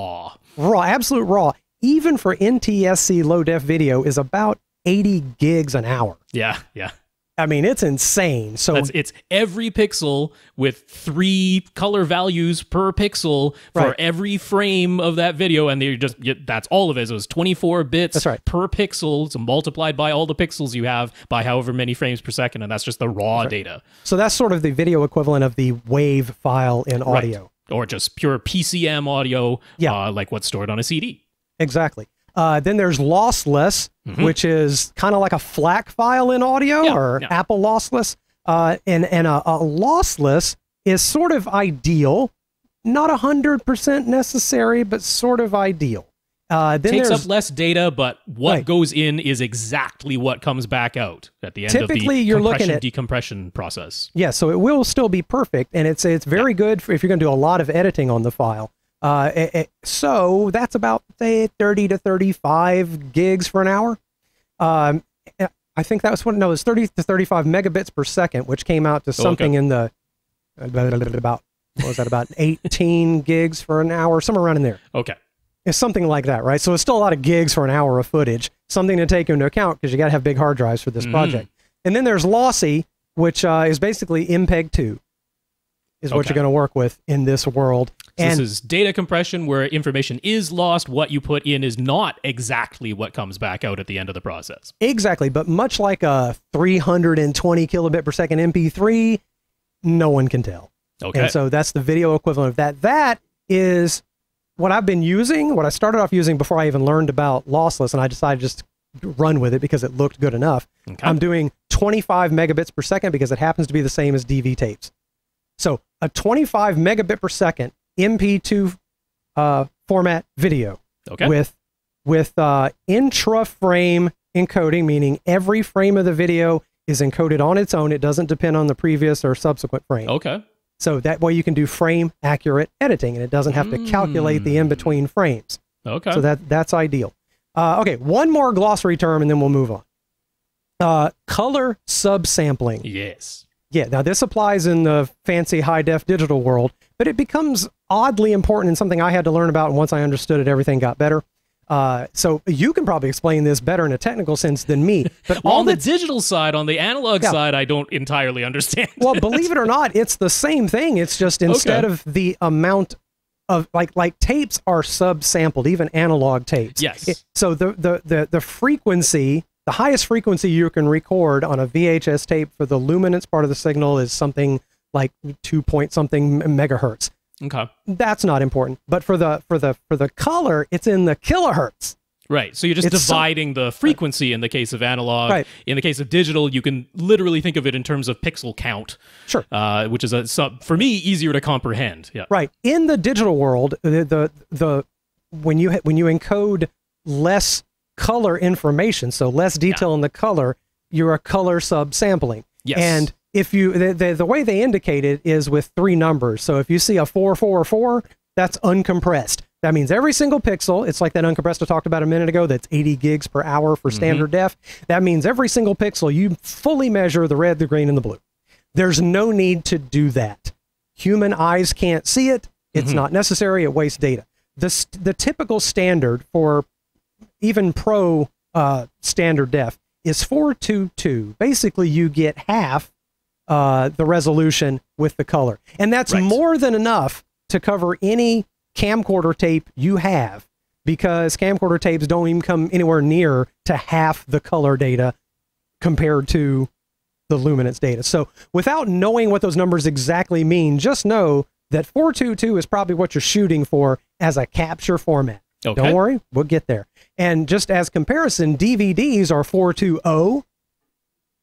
C: Raw, absolute raw. Even for NTSC low def video is about 80 gigs an hour.
B: Yeah, yeah.
C: I mean, it's insane. So
B: it's every pixel with 3 color values per pixel for every frame of that video, and that's all of it. So it's 24 bits per pixel, so multiplied by all the pixels you have by however many frames per second, and that's just the raw data.
C: So that's sort of the video equivalent of the WAV file in audio.
B: Or just pure PCM audio, like what's stored on a CD.
C: Exactly. Then there's lossless, which is kind of like a FLAC file in audio, or Apple lossless. And a lossless is sort of ideal, not 100% necessary, but sort of ideal. Then
B: takes up less data, but what goes in is exactly what comes back out at the end of the compression-decompression process. Yeah, so it will still be perfect, and it's very good if you're going to do a lot of editing on the file. So that's about, say, 30 to 35 gigs for an hour. I think that was what, no, it was 30 to 35 megabits per second, which came out to something in the, about, what was that, about 18 gigs for an hour, somewhere around in there. Okay.
C: It's something like that, right? So it's still a lot of gigs for an hour of footage, something to take into account because you got to have big hard drives for this project. And then there's Lossy, which is basically MPEG-2. Is what you're going to work with in this world.
B: So this is data compression where information is lost. What you put in is not exactly what comes back out at the end of the process.
C: Exactly. But much like a 320 kilobit per second MP3, no one can tell. Okay. And so that's the video equivalent of that. That is what I've been using, what I started off using before I even learned about lossless, and I decided just to run with it because it looked good enough. Okay. I'm doing 25 megabits per second because it happens to be the same as DV tapes. So a 25 megabit per second MP2 format video with intra-frame encoding, meaning every frame of the video is encoded on its own. It doesn't depend on the previous or subsequent frame.
B: Okay.
C: So that way you can do frame accurate editing, and it doesn't have to calculate the in-between frames.
B: Okay.
C: So that's ideal. Okay, one more glossary term, and then we'll move on. Color subsampling.
B: Yes.
C: Yeah, now this applies in the fancy high-def digital world, but it becomes oddly important and something I had to learn about, and once I understood it, everything got better. So you can probably explain this better in a technical sense than me. But
B: on the digital side, on the analog side, I don't entirely understand.
C: Well, believe it or not, it's the same thing. It's just instead of the amount of, like tapes are subsampled, even analog tapes.
B: Yes.
C: So the frequency... The highest frequency you can record on a VHS tape for the luminance part of the signal is something like 2-point-something megahertz.
B: Okay.
C: That's not important. But for the color, it's in the kilohertz.
B: Right. So you're just dividing the frequency in the case of analog. Right. In the case of digital, you can literally think of it in terms of pixel count. Sure. Which is for me easier to comprehend. Yeah. Right.
C: In the digital world, when you encode less color information, so less detail in the color, you're a color subsampling.
B: Yes.
C: And if you the way they indicate it is with 3 numbers. So if you see a 444, that's uncompressed. That means every single pixel, it's like that uncompressed I talked about a minute ago, that's 80 gigs per hour for standard def. That means every single pixel, you fully measure the red, the green, and the blue. There's no need to do that. Human eyes can't see it. It's not necessary. It wastes data. The typical standard for even pro standard def is 422. Basically, you get half the resolution with the color. And that's more than enough to cover any camcorder tape you have, because camcorder tapes don't even come anywhere near to half the color data compared to the luminance data. So without knowing what those numbers exactly mean, just know that 422 is probably what you're shooting for as a capture format. Okay. Don't worry, we'll get there. And just as comparison, DVDs are 420,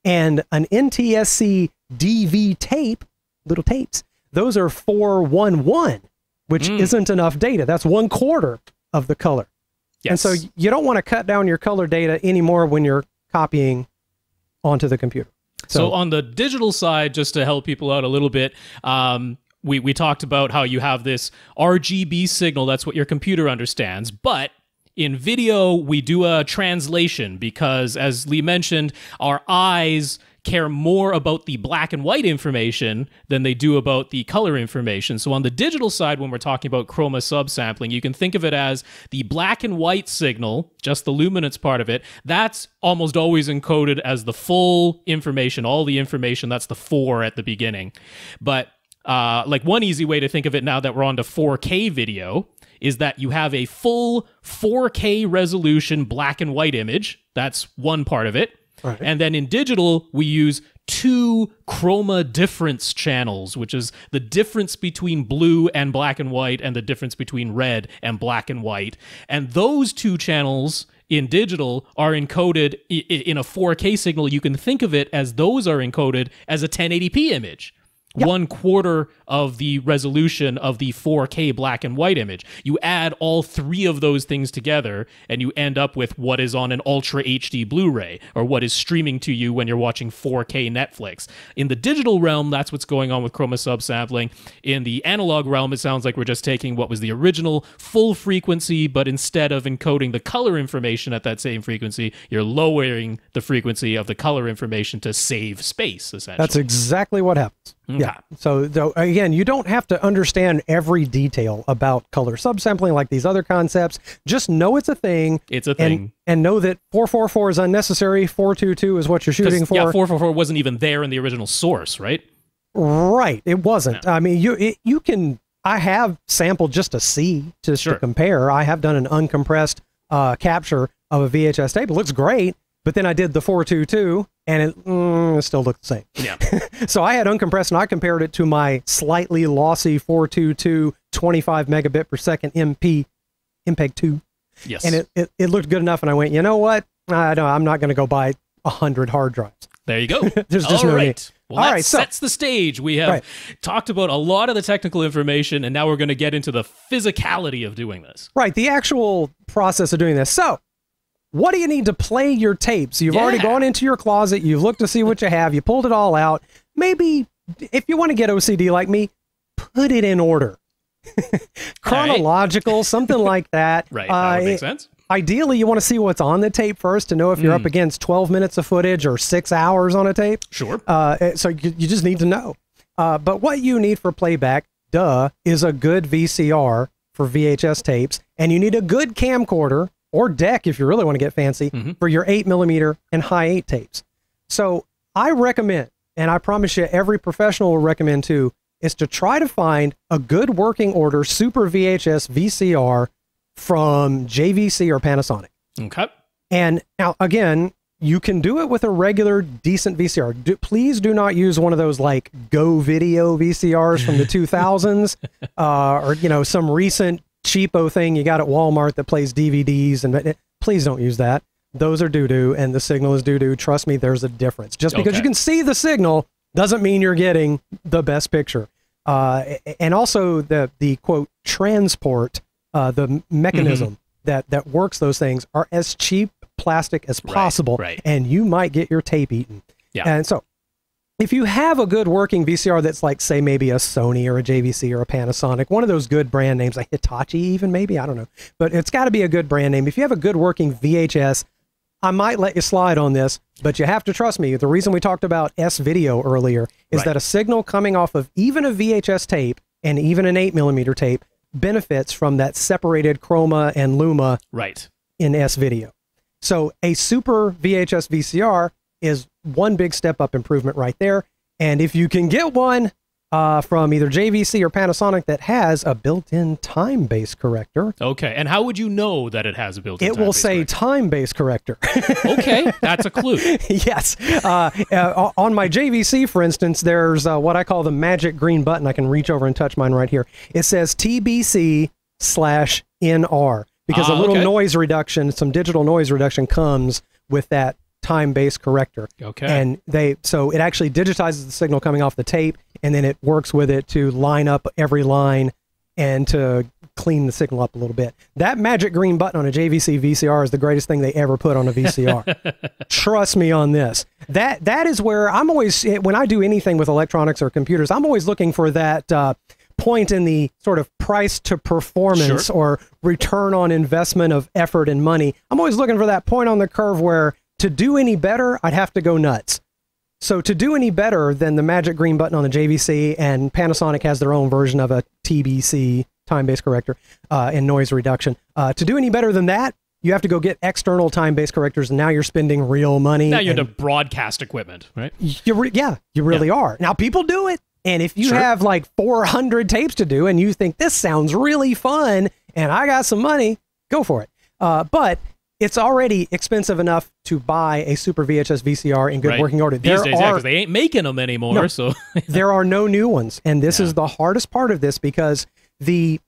C: and an NTSC DV tape, little tapes, those are 411, which isn't enough data. That's 1/4 of the color. Yes. And so you don't want to cut down your color data anymore when you're copying onto the computer.
B: So on the digital side, just to help people out a little bit, we talked about how you have this RGB signal. That's what your computer understands. But in video, we do a translation because, as Lee mentioned, our eyes care more about the black and white information than they do about the color information. So on the digital side, when we're talking about chroma subsampling, you can think of it as the black and white signal, just the luminance part of it. That's almost always encoded as the full information, all the information. That's the 4 at the beginning. But like one easy way to think of it now that we're on to 4K video is that you have a full 4K resolution black and white image. That's one part of it. Right. And then in digital, we use 2 chroma difference channels, which is the difference between blue and black and white and the difference between red and black and white. And those 2 channels in digital are encoded in a 4K signal. You can think of it as those are encoded as a 1080p image. Yep. 1/4 of the resolution of the 4K black and white image. You add all 3 of those things together and you end up with what is on an Ultra HD Blu-ray or what is streaming to you when you're watching 4K Netflix. In the digital realm, that's what's going on with chroma subsampling. In the analog realm, it sounds like we're just taking what was the original full frequency, but instead of encoding the color information at that same frequency, you're lowering the frequency of the color information to save space, essentially.
C: That's exactly what happens.
B: Okay.
C: Yeah. So again, you don't have to understand every detail about color subsampling like these other concepts. Just know it's a thing.
B: It's a thing.
C: And know that 444 is unnecessary. 422 is what you're shooting for.
B: Yeah, 444 wasn't even there in the original source, right?
C: Right. It wasn't.
B: No.
C: I mean, you can. I have sampled just to see, just to compare. I have done an uncompressed capture of a VHS tape. It looks great. But then I did the 422, and it still looked the same.
B: Yeah.
C: So I had uncompressed, and I compared it to my slightly lossy 422 25 megabit per second MPEG 2.
B: Yes.
C: And it looked good enough, and I went, you know what? I'm not going to go buy 100 hard drives.
B: There you go.
C: There's just no need.
B: Well, that sets the stage. We have talked about a lot of the technical information, and now we're going to get into the physicality of doing this.
C: Right, the actual process of doing this. So, what do you need to play your tapes? You've already gone into your closet. You've looked to see what you have. You pulled it all out. Maybe, if you want to get OCD like me, put it in order. Chronological, something like that.
B: Right, that would make sense.
C: Ideally, you want to see what's on the tape first to know if you're up against 12 minutes of footage or 6 hours on a tape.
B: Sure.
C: So you just need to know. But what you need for playback, is a good VCR for VHS tapes. And you need a good camcorder or deck, if you really want to get fancy, for your 8mm and high 8 tapes. So I recommend, and I promise you every professional will recommend too, is to try to find a good working order Super VHS VCR from JVC or Panasonic.
B: Okay.
C: And now, again, you can do it with a regular, decent VCR. Please do not use one of those like Go Video VCRs from the 2000s or, some recent cheapo thing you got at Walmart that plays DVDs, and please don't use that. Those are doo-doo, and the signal is doo-doo. Trust me, there's a difference. Just because you can see the signal doesn't mean you're getting the best picture. And also the quote transport, the mechanism that works those things are as cheap plastic as possible, and you might get your tape eaten. Yeah. And so if you have a good working VCR that's like, say, maybe a Sony or a JVC or a Panasonic, one of those good brand names, like Hitachi even, maybe, I don't know. But it's got to be a good brand name. If you have a good working VHS, I might let you slide on this, but you have to trust me. The reason we talked about SVideo earlier is that a signal coming off of even a VHS tape and even an 8mm tape benefits from that separated chroma and luma in SVideo. So a super VHS VCR is one big step up improvement right there. And if you can get one from either JVC or Panasonic that has a built-in time-based corrector.
B: Okay, and how would you know that it has a built-in
C: time-based corrector? It will say time-based corrector.
B: Okay, that's a clue.
C: Yes. On my JVC, for instance, there's what I call the magic green button. I can reach over and touch mine right here. It says TBC/NR because a little noise reduction, some digital noise reduction comes with that time-based corrector.
B: Okay.
C: And so it actually digitizes the signal coming off the tape, and then it works with it to line up every line and to clean the signal up a little bit. That magic green button on a JVC VCR is the greatest thing they ever put on a VCR. Trust me on this. That is where I'm always, when I do anything with electronics or computers, I'm always looking for that point in the sort of price to performance or return on investment of effort and money. I'm always looking for that point on the curve where to do any better, I'd have to go nuts. So to do any better than the magic green button on the JVC, and Panasonic has their own version of a TBC, time-based corrector, and noise reduction. To do any better than that, you have to go get external time-based correctors, and now you're spending real money.
B: Now you're into broadcast equipment, right?
C: You really are. Now people do it, and if you have like 400 tapes to do, and you think this sounds really fun, and I got some money, go for it. But it's already expensive enough to buy a Super VHS VCR in good working order.
B: These days, because they ain't making them anymore.
C: No,
B: so
C: there are no new ones, and this is the hardest part of this, because the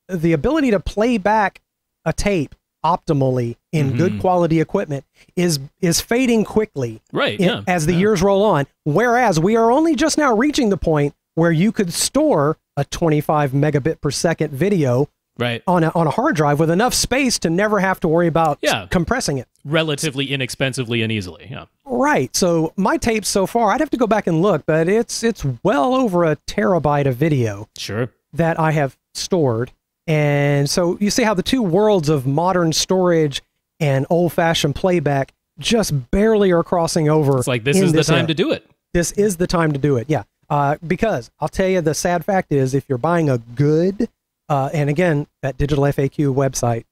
C: ability to play back a tape optimally in good quality equipment is fading quickly as the years roll on. Whereas we are only just now reaching the point where you could store a 25 megabit per second video on a hard drive with enough space to never have to worry about compressing it.
B: Relatively inexpensively and easily,
C: Right. So my tapes so far, I'd have to go back and look, but it's well over a terabyte of video that I have stored. And so you see how the two worlds of modern storage and old-fashioned playback just barely are crossing over.
B: It's like, this is the time to do it.
C: This is the time to do it, because I'll tell you, the sad fact is, if you're buying a good... and again, that Digital FAQ website,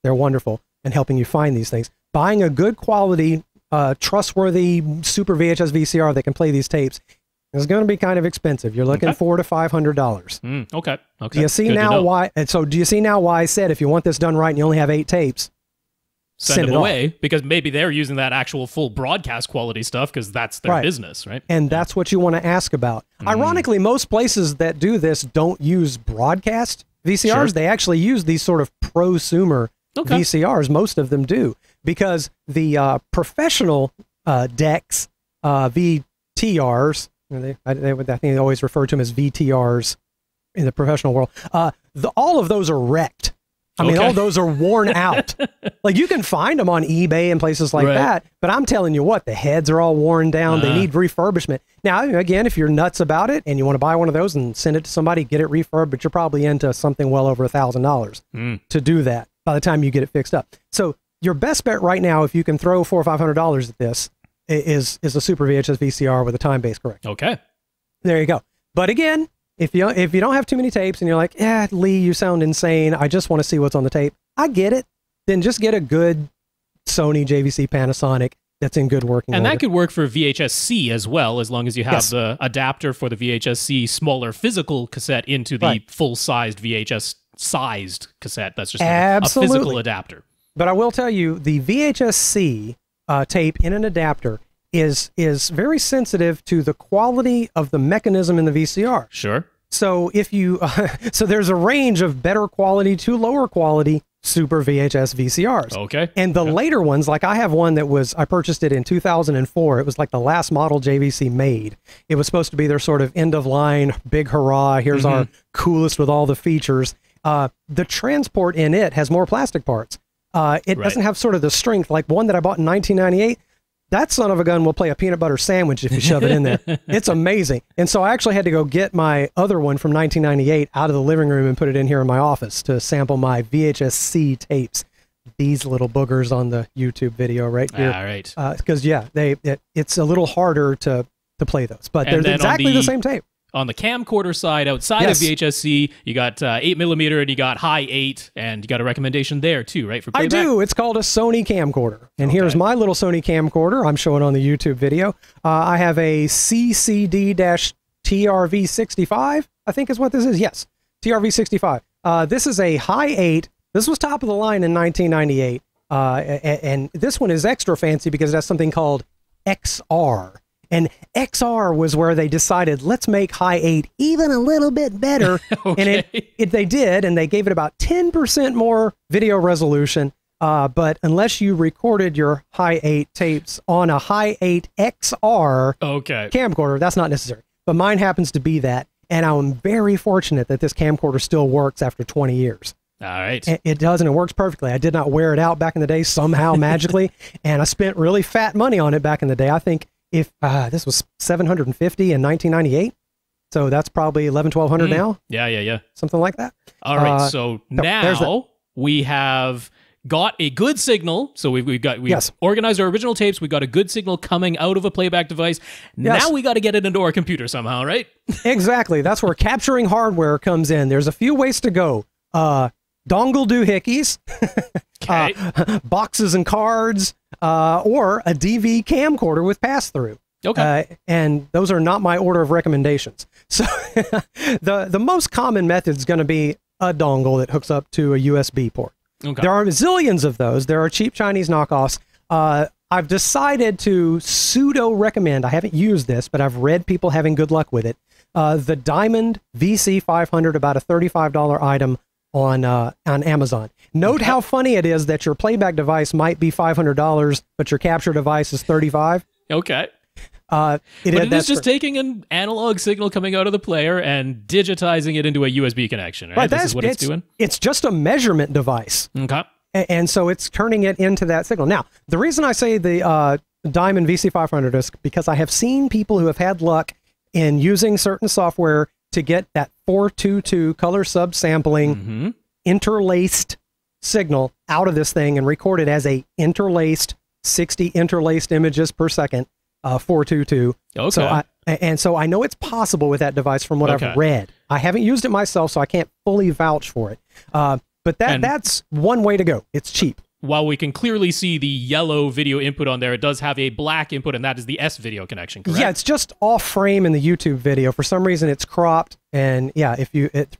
C: they're wonderful in helping you find these things. Buying a good quality, trustworthy Super VHS VCR that can play these tapes is going to be kind of expensive. You're looking $400 to $500.
B: Okay.
C: Do you see now why? And so, do you see now why I said if you want this done right and you only have 8 tapes,
B: send them away, because maybe they're using that actual full broadcast quality stuff because that's their business, right?
C: And that's what you want to ask about. Ironically, most places that do this don't use broadcast VCRs. They actually use these sort of prosumer VCRs. Most of them do, because the professional decks, VTRs, I think they always refer to them as VTRs in the professional world. All of those are wrecked. I mean, all those are worn out. Like, you can find them on eBay and places like that, but I'm telling you what, the heads are all worn down. They need refurbishment. Now, again, if you're nuts about it and you want to buy one of those and send it to somebody, get it refurbed, but you're probably into something well over $1,000 to do that by the time you get it fixed up. So your best bet right now, if you can throw $400 or $500 at this, is a Super VHS VCR with a time-based corrector.
B: Okay.
C: There you go. But again, if you don't have too many tapes and you're like, Lee, you sound insane, I just want to see what's on the tape, I get it. Then just get a good Sony, JVC, Panasonic that's in good working order.
B: And that could work for VHS-C as well, as long as you have the adapter for the VHS-C smaller physical cassette into the full-sized VHS-sized cassette. That's just a physical adapter. But
C: I will tell you, the VHS-C tape in an adapter is very sensitive to the quality of the mechanism in the VCR.
B: Sure.
C: So if you so there's a range of better quality to lower quality Super VHS VCRs.
B: Okay.
C: And the later ones, like I have one that I purchased it in 2004. It was like the last model JVC made. It was supposed to be their sort of end of line, big hurrah, here's our coolest with all the features. The transport in it has more plastic parts. It doesn't have sort of the strength like one that I bought in 1998. That son of a gun will play a peanut butter sandwich if you shove it in there. It's amazing. And so I actually had to go get my other one from 1998 out of the living room and put it in here in my office to sample my VHS-C tapes. These little boogers on the YouTube video right here.
B: All right.
C: Because, it's a little harder to play those. But they're exactly the same tape.
B: On the camcorder side, outside of VHS-C, you got 8mm and you got high 8, and you got a recommendation there too, right? For playback?
C: I do. It's called a Sony camcorder. And here's my little Sony camcorder I'm showing on the YouTube video. I have a CCD-TRV65, I think is what this is. Yes, TRV65. This is a high 8. This was top of the line in 1998. And this one is extra fancy because it has something called XR. And XR was where they decided, let's make high 8 even a little bit better. And they did, and they gave it about 10% more video resolution. But unless you recorded your high 8 tapes on a high 8 XR camcorder, that's not necessary. But mine happens to be that. And I'm very fortunate that this camcorder still works after 20 years.
B: All right.
C: It does, and it works perfectly. I did not wear it out back in the day somehow magically, and I spent really fat money on it back in the day. I think if this was $750 in 1998, so that's probably $1,100-1,200 now.
B: Yeah.
C: Something like that.
B: All right. So now we have got a good signal. So we've organized our original tapes. We got a good signal coming out of a playback device.
C: Yes.
B: Now we got to get it into our computer somehow, right?
C: Exactly. That's where capturing hardware comes in. There's a few ways to go. Dongle doohickeys, boxes and cards, or a DV camcorder with pass-through.
B: Okay.
C: And those are not my order of recommendations. So the most common method is going to be a dongle that hooks up to a USB port.
B: Okay.
C: There are zillions of those. There are cheap Chinese knockoffs. I've decided to pseudo-recommend, I haven't used this, but I've read people having good luck with it, the Diamond VC500, about a $35 item on Amazon. Note how funny it is that your playback device might be $500, but your capture device is $35.
B: Okay.
C: It
B: is just taking an analog signal coming out of the player and digitizing it into a USB connection, right? This is what it's doing?
C: It's just a measurement device.
B: Okay.
C: And so it's turning it into that signal. Now, the reason I say the Diamond VC500 is because I have seen people who have had luck in using certain software to get that 422 color subsampling interlaced signal out of this thing and record it as a interlaced 60 interlaced images per second. 422.
B: Okay.
C: So I know it's possible with that device from what I've read. I haven't used it myself, so I can't fully vouch for it. But that's one way to go. It's cheap.
B: While we can clearly see the yellow video input on there, it does have a black input, and that is the SVideo connection, correct?
C: Yeah, it's just off frame in the YouTube video. For some reason, it's cropped, and yeah,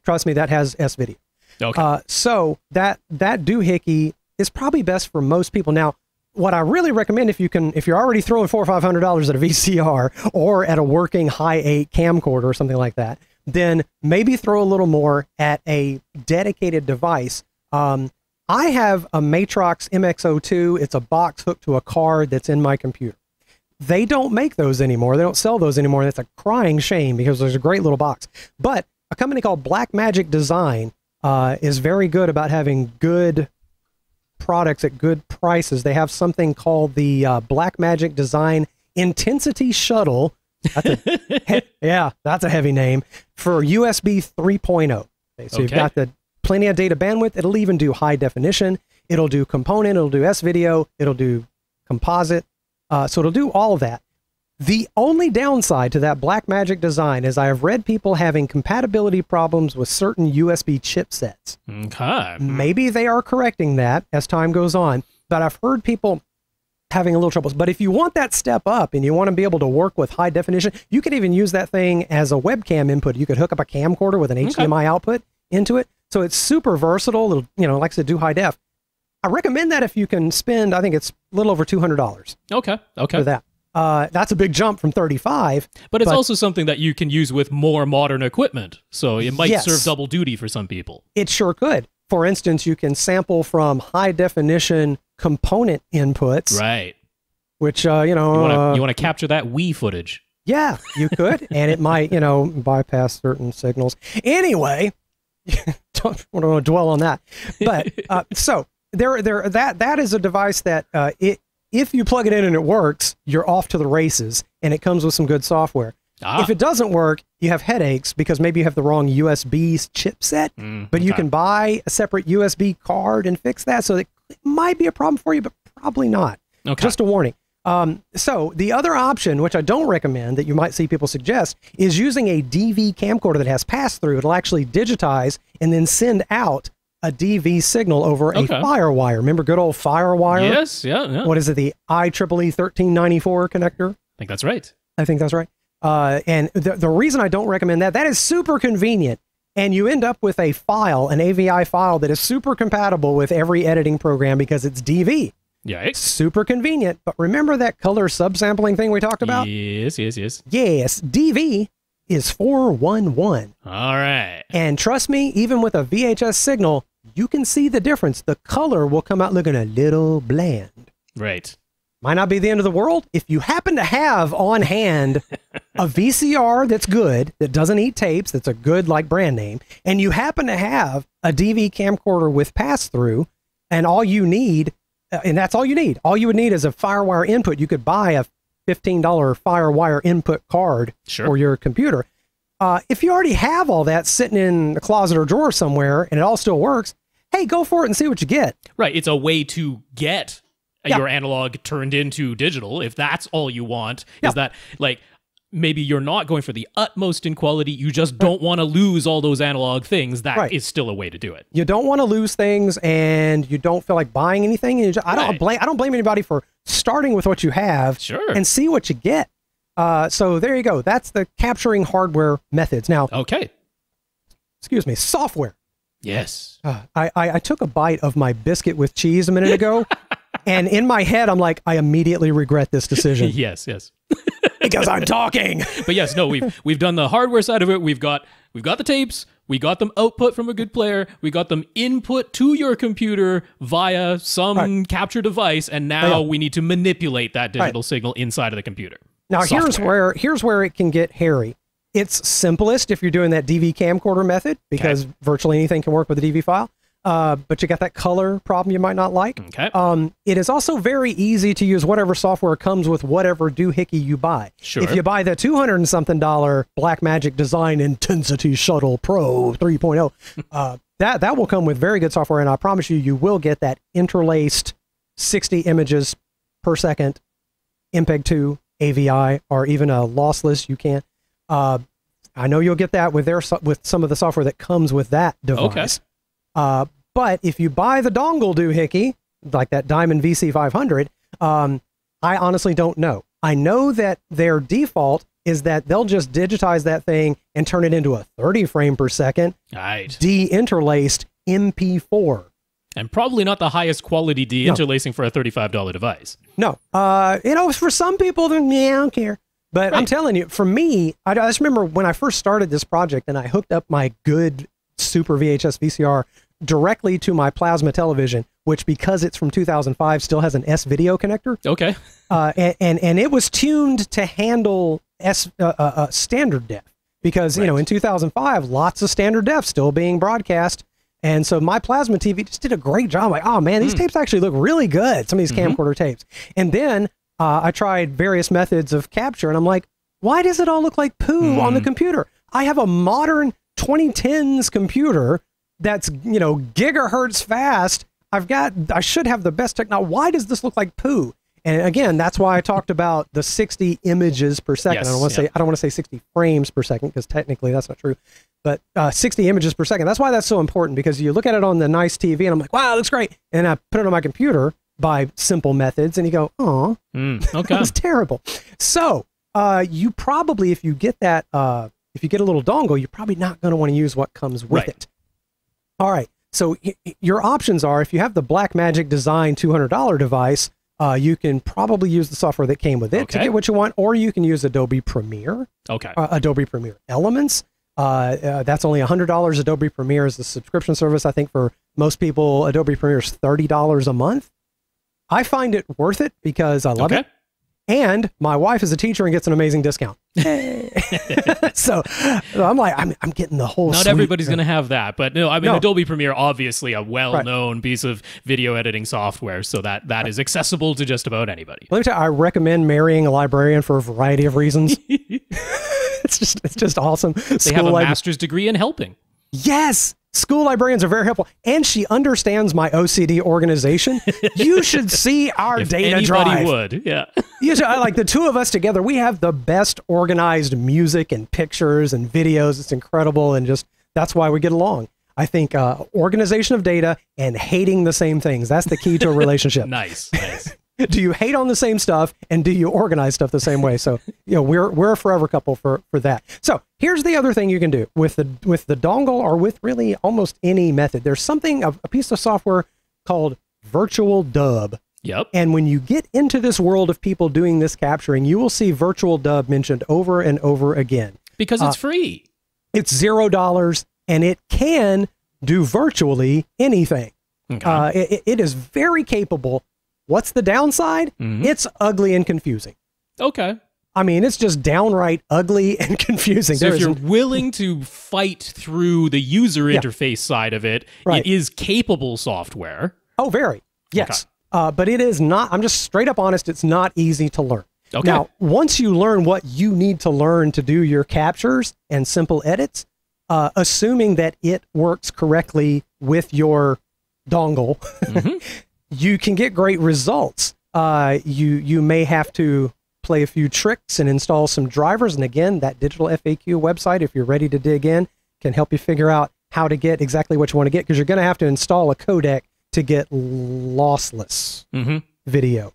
C: trust me, that has SVideo.
B: Okay.
C: So that doohickey is probably best for most people. Now, what I really recommend, if you're already throwing $400 or $500 at a VCR or at a working high 8 camcorder or something like that, then maybe throw a little more at a dedicated device. I have a Matrox MX02. It's a box hooked to a card that's in my computer. They don't make those anymore. They don't sell those anymore. That's a crying shame because there's a great little box. But a company called Blackmagic Design is very good about having good products at good prices. They have something called the Blackmagic Design Intensity Shuttle. That's a heavy name for USB 3.0. Okay, so you've got plenty of data bandwidth. It'll even do high definition. It'll do component. It'll do SVideo. It'll do composite. So it'll do all of that. The only downside to that Blackmagic design is I have read people having compatibility problems with certain USB chipsets.
B: Okay.
C: Maybe they are correcting that as time goes on, but I've heard people having a little troubles. But if you want that step up and you want to be able to work with high definition, you could even use that thing as a webcam input. You could hook up a camcorder with an HDMI output into it. So it's super versatile. It'll, like I said, do high def. I recommend that if you can spend, I think it's a little over $200.
B: Okay.
C: For that. That's a big jump from 35.
B: But it's also something that you can use with more modern equipment. So it might serve double duty for some people.
C: It sure could. For instance, you can sample from high definition component inputs.
B: Right.
C: Which,
B: you want to capture that Wii footage.
C: Yeah, you could. And it might, bypass certain signals. Anyway, don't want to dwell on that. But so that is a device that if you plug it in and it works, you're off to the races, and it comes with some good software. If it doesn't work, you have headaches because maybe you have the wrong USB chipset, but you can buy a separate USB card and fix that. So it might be a problem for you, but probably not.
B: Okay.
C: Just a warning. So the other option, which I don't recommend that you might see people suggest, is using a DV camcorder that has pass-through. It'll actually digitize and then send out a DV signal over a FireWire. Remember good old FireWire?
B: Yes, yeah.
C: What is it, the IEEE 1394 connector?
B: I think that's right.
C: I think that's right. And the reason I don't recommend that is super convenient. And you end up with a file, an AVI file that is super compatible with every editing program because it's DV.
B: Yeah.
C: It's super convenient. But remember that color subsampling thing we talked about?
B: Yes.
C: Yes, DV is 411.
B: All right.
C: And trust me, even with a VHS signal, you can see the difference. The color will come out looking a little bland.
B: Right.
C: Might not be the end of the world. If you happen to have on hand a VCR that's good, that doesn't eat tapes, that's a good like brand name, and you happen to have a DV camcorder with pass-through, and all you need, and that's all you need. All you would need is a FireWire input. You could buy a $15 FireWire input card for your computer. If you already have all that sitting in a closet or drawer somewhere and it all still works, hey, go for it and see what you get.
B: Right. It's a way to get your analog turned into digital. If that's all you want, is that like maybe you're not going for the utmost in quality. You just don't want to lose all those analog things. That is still a way to do it. You
C: don't want to lose things, and you don't feel like buying anything. And I don't blame anybody for starting with what you have and see what you get. So there you go. That's the capturing hardware methods. Now, excuse me, software.
B: Yes.
C: I took a bite of my biscuit with cheese a minute ago, and in my head, I'm like, I immediately regret this decision.
B: Yes.
C: Because I'm talking.
B: But yes, no, we've done the hardware side of it. We've got the tapes. We got them output from a good player. We got them input to your computer via some capture device, and now we need to manipulate that digital signal inside of the computer.
C: Now here's where it can get hairy. It's simplest if you're doing that DV camcorder method, because virtually anything can work with a DV file. But you got that color problem you might not like. It is also very easy to use whatever software comes with whatever doohickey you buy. If you buy the $200 and something Blackmagic Design Intensity Shuttle Pro 3.0, that will come with very good software, and I promise you will get that interlaced 60 images per second MPEG 2 AVI, or even a lossless. You can. I know you'll get that with some of the software that comes with that device. But if you buy the dongle doohickey, like that Diamond VC500, I honestly don't know. I know that their default is that they'll just digitize that thing and turn it into a 30 frame per second, de-interlaced MP4.
B: And probably not the highest quality de-interlacing for a $35 device.
C: No. For some people, I don't care. But I'm telling you, for me, I just remember when I first started this project and I hooked up my good Super VHS VCR directly to my plasma television, which, because it's from 2005, still has an SVideo connector. And it was tuned to handle standard def, because in 2005, lots of standard def still being broadcast. And so my plasma TV just did a great job. Like, oh man, these tapes actually look really good. Some of these camcorder tapes. And then I tried various methods of capture, and I'm like, why does it all look like poo on the computer? I have a modern 2010s computer that's, gigahertz fast. I should have the best technology. Why does this look like poo? And again, that's why I talked about the 60 images per second. I don't want to say 60 frames per second, because technically that's not true. But 60 images per second. That's why that's so important, because you look at it on the nice TV and I'm like, wow, it looks great. And I put it on my computer by simple methods, and you go, oh, that was terrible. So you probably, if you get that, if you get a little dongle, you're probably not going to want to use what comes with it. All right. So your options are, if you have the Blackmagic Design $200 device, you can probably use the software that came with it to get what you want, or you can use Adobe Premiere. Adobe Premiere Elements. That's only $100. Adobe Premiere is the subscription service. I think for most people, Adobe Premiere is $30 a month. I find it worth it because I love it. And my wife is a teacher and gets an amazing discount. So I'm like, I'm getting the whole
B: Not everybody's going to have that. But no, I mean, Adobe Premiere, obviously a well-known piece of video editing software. So that is accessible to just about anybody.
C: Let me tell you, I recommend marrying a librarian for a variety of reasons. It's just awesome.
B: They have a master's degree in helping.
C: Yes. School librarians are very helpful, and she understands my OCD organization. You should see our data drive.
B: Anybody would, yeah.
C: Like the two of us together, we have the best organized music and pictures and videos. It's incredible, and just that's why we get along. I think organization of data and hating the same things, that's the key to a relationship.
B: Nice.
C: Do you hate on the same stuff, and do you organize stuff the same way? So, we're a forever couple for that. So here's the other thing you can do with the dongle, or with really almost any method. There's a piece of software called Virtual Dub. And when you get into this world of people doing this capturing, you will see Virtual Dub mentioned over and over again.
B: Because it's free.
C: It's $0, and it can do virtually anything. It is very capable. What's the downside? It's ugly and confusing. I mean, it's just downright ugly and confusing.
B: So if you're willing to fight through the user interface side of it,
C: Right.
B: it is capable software.
C: Oh, very. Yes. But it is not, I'm just straight up honest, it's not easy to learn.
B: Okay.
C: Now, once you learn what you need to learn to do your captures and simple edits, assuming that it works correctly with your dongle, you can get great results. You may have to play a few tricks and install some drivers. And again, that digital FAQ website, if you're ready to dig in, can help you figure out how to get exactly what you want to get, because you're going to have to install a codec to get lossless video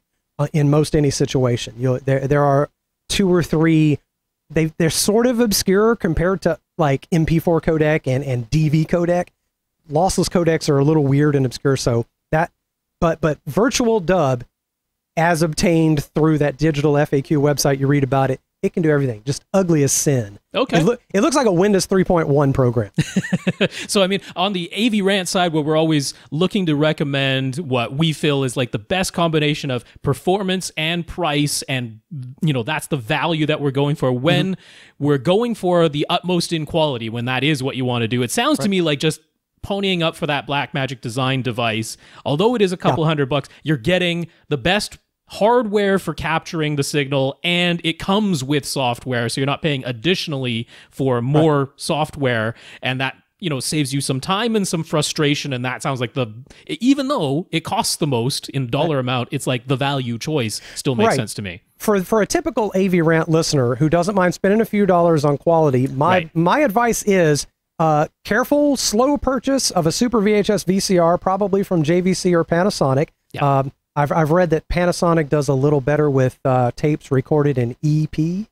C: in most any situation. There are 2 or 3. They're sort of obscure compared to like MP4 codec and DV codec. Lossless codecs are a little weird and obscure. So that, but virtual dub, as obtained through that digital FAQ website, you read about it, it can do everything. Just ugly as sin.
B: Okay.
C: It looks like a Windows 3.1 program.
B: So, I mean, on the AVRant side, where we're always looking to recommend what we feel is like the best combination of performance and price, and, you know, that's the value that we're going for when we're going for the utmost in quality, when that is what you want to do. It sounds to me like just ponying up for that Blackmagic design device, although it is a couple $100, you're getting the best hardware for capturing the signal, and it comes with software, so you're not paying additionally for more software, and that, you know, saves you some time and some frustration. And that sounds like even though it costs the most in dollar amount, it's like the value choice still makes sense to me. For
C: a typical AVRant listener who doesn't mind spending a few dollars on quality, my advice is careful, slow purchase of a Super VHS VCR, probably from JVC or Panasonic. I've read that Panasonic does a little better with tapes recorded in EP.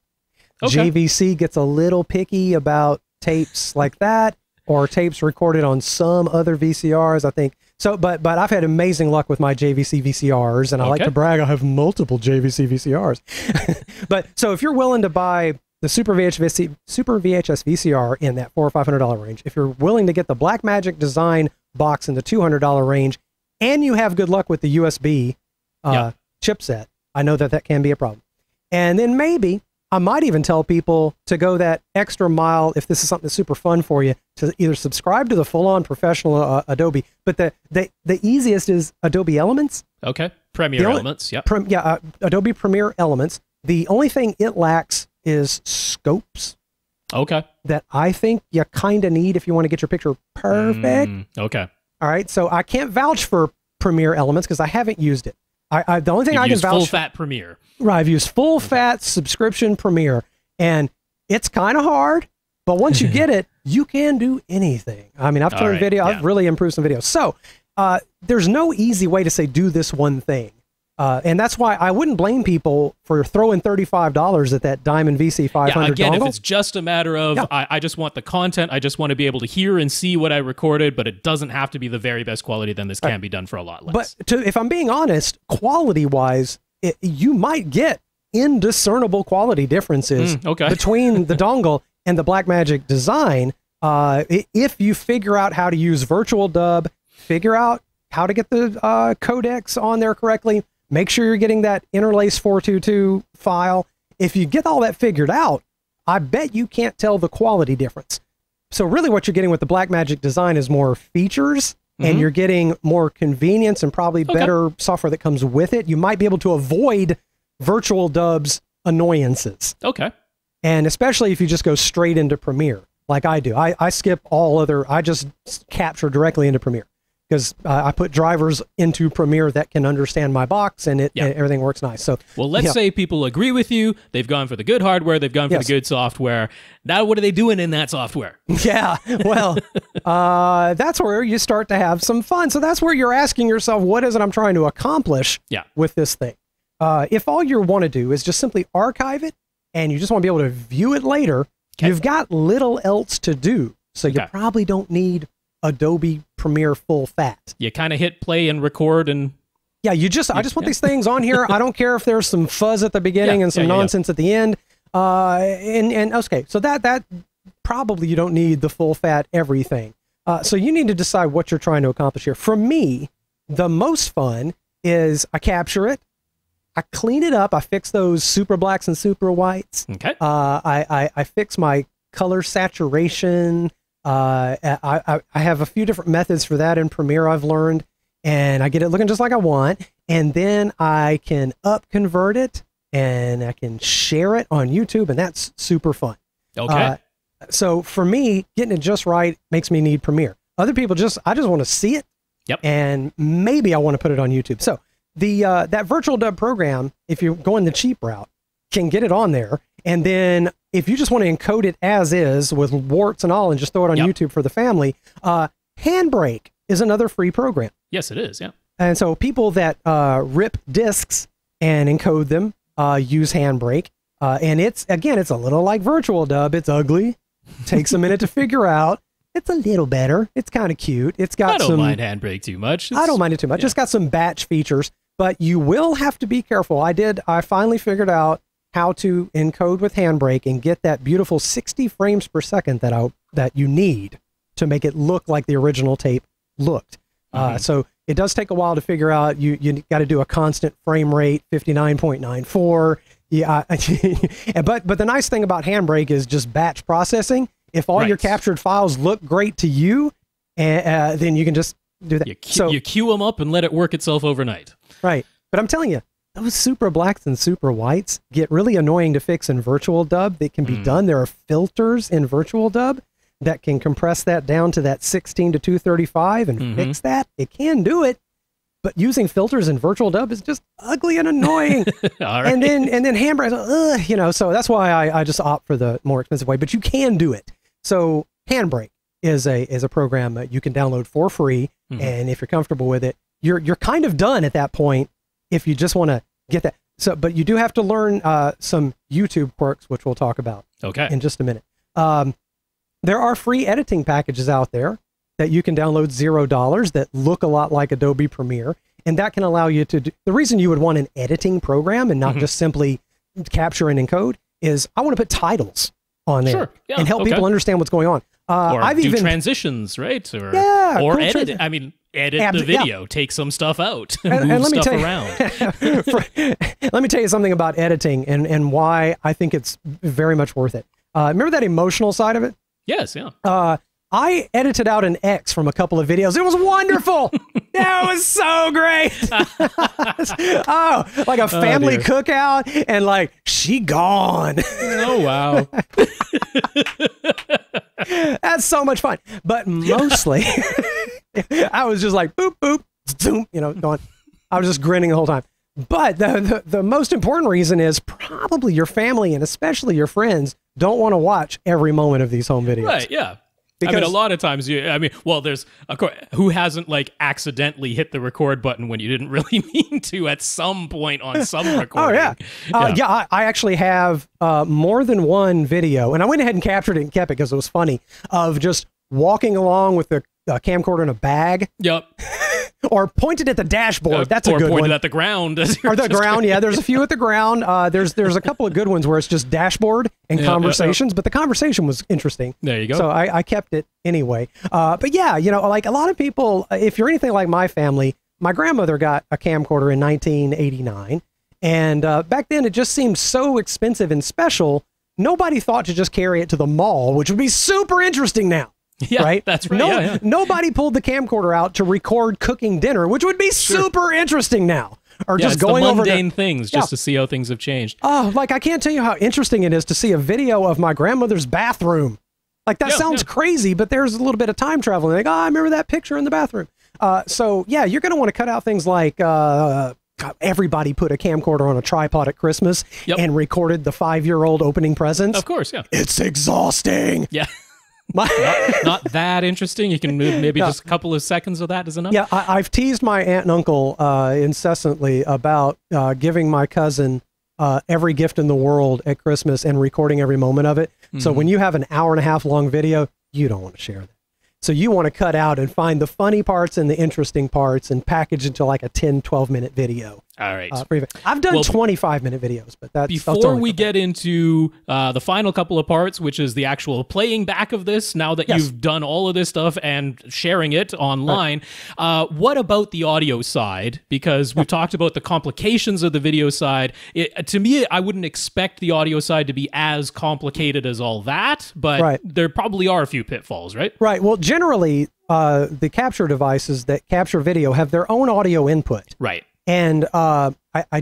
C: JVC gets a little picky about tapes like that, or tapes recorded on some other VCRs, I think. So, but I've had amazing luck with my JVC VCRs, and I like to brag I have multiple JVC VCRs. But so if you're willing to buy the Super VHS VCR in that $400 or $500 range, if you're willing to get the Blackmagic design box in the $200 range, and you have good luck with the USB chipset, I know that can be a problem. And then maybe I might even tell people to go that extra mile, if this is something that's super fun for you, to either subscribe to the full-on professional Adobe. But the easiest is Adobe Elements.
B: Okay, Premiere Elements,
C: Adobe Premiere Elements. The only thing it lacks is scopes.
B: Okay. That
C: I think you kind of need if you want to get your picture perfect.
B: Okay.
C: All right, so I can't vouch for Premiere Elements because I haven't used it. The only thing I can vouch for...
B: full-fat Premiere.
C: Right, I've used full-fat subscription Premiere, and it's kind of hard, but once you get it, you can do anything. I mean, I've turned video, I've really improved some videos. So there's no easy way to say do this one thing. And that's why I wouldn't blame people for throwing $35 at that Diamond VC500
B: again,
C: dongle.
B: if it's just a matter of, I just want the content, I just want to be able to hear and see what I recorded, but it doesn't have to be the very best quality, then this can be done for a lot less.
C: But if I'm being honest, quality-wise, you might get indiscernible quality differences between the dongle and the Blackmagic design if you figure out how to use virtual dub, figure out how to get the codecs on there correctly, make sure you're getting that interlace 422 file. If you get all that figured out, I bet you can't tell the quality difference. So really what you're getting with the Blackmagic design is more features, and you're getting more convenience and probably better software that comes with it. You might be able to avoid virtual dub's annoyances.
B: Okay.
C: And especially if you just go straight into Premiere, like I do. I skip all other, I just capture directly into Premiere. Because I put drivers into Premiere that can understand my box, and everything works nice. So,
B: well, let's say people agree with you. They've gone for the good hardware. They've gone for the good software. Now, what are they doing in that software?
C: Yeah, well, that's where you start to have some fun. So that's where you're asking yourself, what is it I'm trying to accomplish with this thing? If all you want to do is just simply archive it, and you just want to be able to view it later, you've got little else to do. So you probably don't need Adobe Premiere full fat.
B: You kind of hit play and record, and
C: I just want these things on here. I don't care if there's some fuzz at the beginning and some nonsense at the end. Okay, so that probably you don't need the full fat everything. So you need to decide what you're trying to accomplish here. For me, the most fun is I capture it, I clean it up. I fix those super blacks and super whites.
B: Okay.
C: I fix my color saturation. I have a few different methods for that in Premiere I've learned, and I get it looking just like I want. And then I can up convert it, and I can share it on YouTube, and that's super fun.
B: Okay.
C: So for me, getting it just right makes me need Premiere. Other people I just want to see it.
B: Yep.
C: And maybe I want to put it on YouTube. So the that virtual dub program, if you're going the cheap route, can get it on there. And then if you just want to encode it as is with warts and all and just throw it on YouTube for the family, Handbrake is another free program.
B: Yes, it is. Yeah.
C: And so people that rip discs and encode them use Handbrake. And it's a little like virtual dub. It's ugly. Takes a minute to figure out. It's a little better. It's kind of cute. It's got
B: I don't mind Handbrake too much.
C: I don't mind it too much. It's got some batch features, but you will have to be careful. I finally figured out how to encode with Handbrake and get that beautiful 60 frames per second that you need to make it look like the original tape looked. So it does take a while to figure out. You got to do a constant frame rate, 59.94. Yeah, but the nice thing about Handbrake is just batch processing. If all your captured files look great to you, then you can just do that.
B: You queue them up and let it work itself overnight.
C: Right. But I'm telling you, those super blacks and super whites get really annoying to fix in virtual dub. They can be done. There are filters in virtual dub that can compress that down to that 16 to 235 and fix that. It can do it. But using filters in virtual dub is just ugly and annoying.
B: All right.
C: And then Handbrake, so that's why I just opt for the more expensive way. But you can do it. So Handbrake is a program that you can download for free, and if you're comfortable with it, you're kind of done at that point. If you just want to get that, but you do have to learn some YouTube quirks, which we'll talk about in just a minute. There are free editing packages out there that you can download $0 that look a lot like Adobe Premiere, and that can allow you to do. The reason you would want an editing program and not just simply capture and encode is I want to put titles on there and help people understand what's going on.
B: Or
C: I've
B: do
C: even
B: transitions, right? Or
C: cool
B: edit. I mean, edit the video, take some stuff out,
C: and
B: move
C: let me
B: stuff
C: around.
B: around.
C: Let me tell you something about editing and why I think it's very much worth it. Remember that emotional side of it?
B: Yes, yeah.
C: I edited out an X from a couple of videos. It was wonderful. That was so great. Like a family cookout and like she gone.
B: Oh, wow.
C: That's so much fun. But mostly I was just like, boop, boop, zoom, going. I was just grinning the whole time. But the most important reason is probably your family and especially your friends don't want to watch every moment of these home videos.
B: Right, yeah.
C: Because,
B: I mean, a lot of times, there's, of course, who hasn't, accidentally hit the record button when you didn't really mean to at some point on some recording?
C: Oh, yeah. I actually have more than one video, and I went ahead and captured it and kept it because it was funny, of just walking along with the camcorder in a bag.
B: Yep.
C: Or pointed at the dashboard. That's a good one.
B: Or pointed at the ground.
C: Or the ground, yeah. There's a few at the ground. There's a couple of good ones where it's just dashboard and conversations, but the conversation was interesting.
B: There you go.
C: So I kept it anyway. But yeah, like a lot of people, if you're anything like my family, my grandmother got a camcorder in 1989. And back then it just seemed so expensive and special. Nobody thought to just carry it to the mall, which would be super interesting now.
B: Yeah,
C: right?
B: That's right.
C: Nobody pulled the camcorder out to record cooking dinner, which would be super interesting now. Or just going over
B: mundane things just to see how things have changed.
C: Oh, I can't tell you how interesting it is to see a video of my grandmother's bathroom. Like that sounds crazy, but there's a little bit of time travel. Like, I remember that picture in the bathroom. So yeah, you're going to want to cut out things like everybody put a camcorder on a tripod at Christmas and recorded the 5-year-old opening presents.
B: Of course, yeah.
C: It's exhausting.
B: Yeah. not that interesting. You can move maybe just a couple of seconds of that is enough.
C: Yeah, I've teased my aunt and uncle incessantly about giving my cousin every gift in the world at Christmas and recording every moment of it. So when you have an hour-and-a-half long video, you don't want to share that. So you want to cut out and find the funny parts and the interesting parts and package into like a 10, 12-minute video.
B: All right.
C: I've done 25-minute videos, but that's
B: before we get into the final couple of parts, which is the actual playing back of this. Now that you've done all of this stuff and sharing it online, what about the audio side? Because we've talked about the complications of the video side. To me, I wouldn't expect the audio side to be as complicated as all that, but there probably are a few pitfalls, right?
C: Right. Well, generally, the capture devices that capture video have their own audio input.
B: Right.
C: And I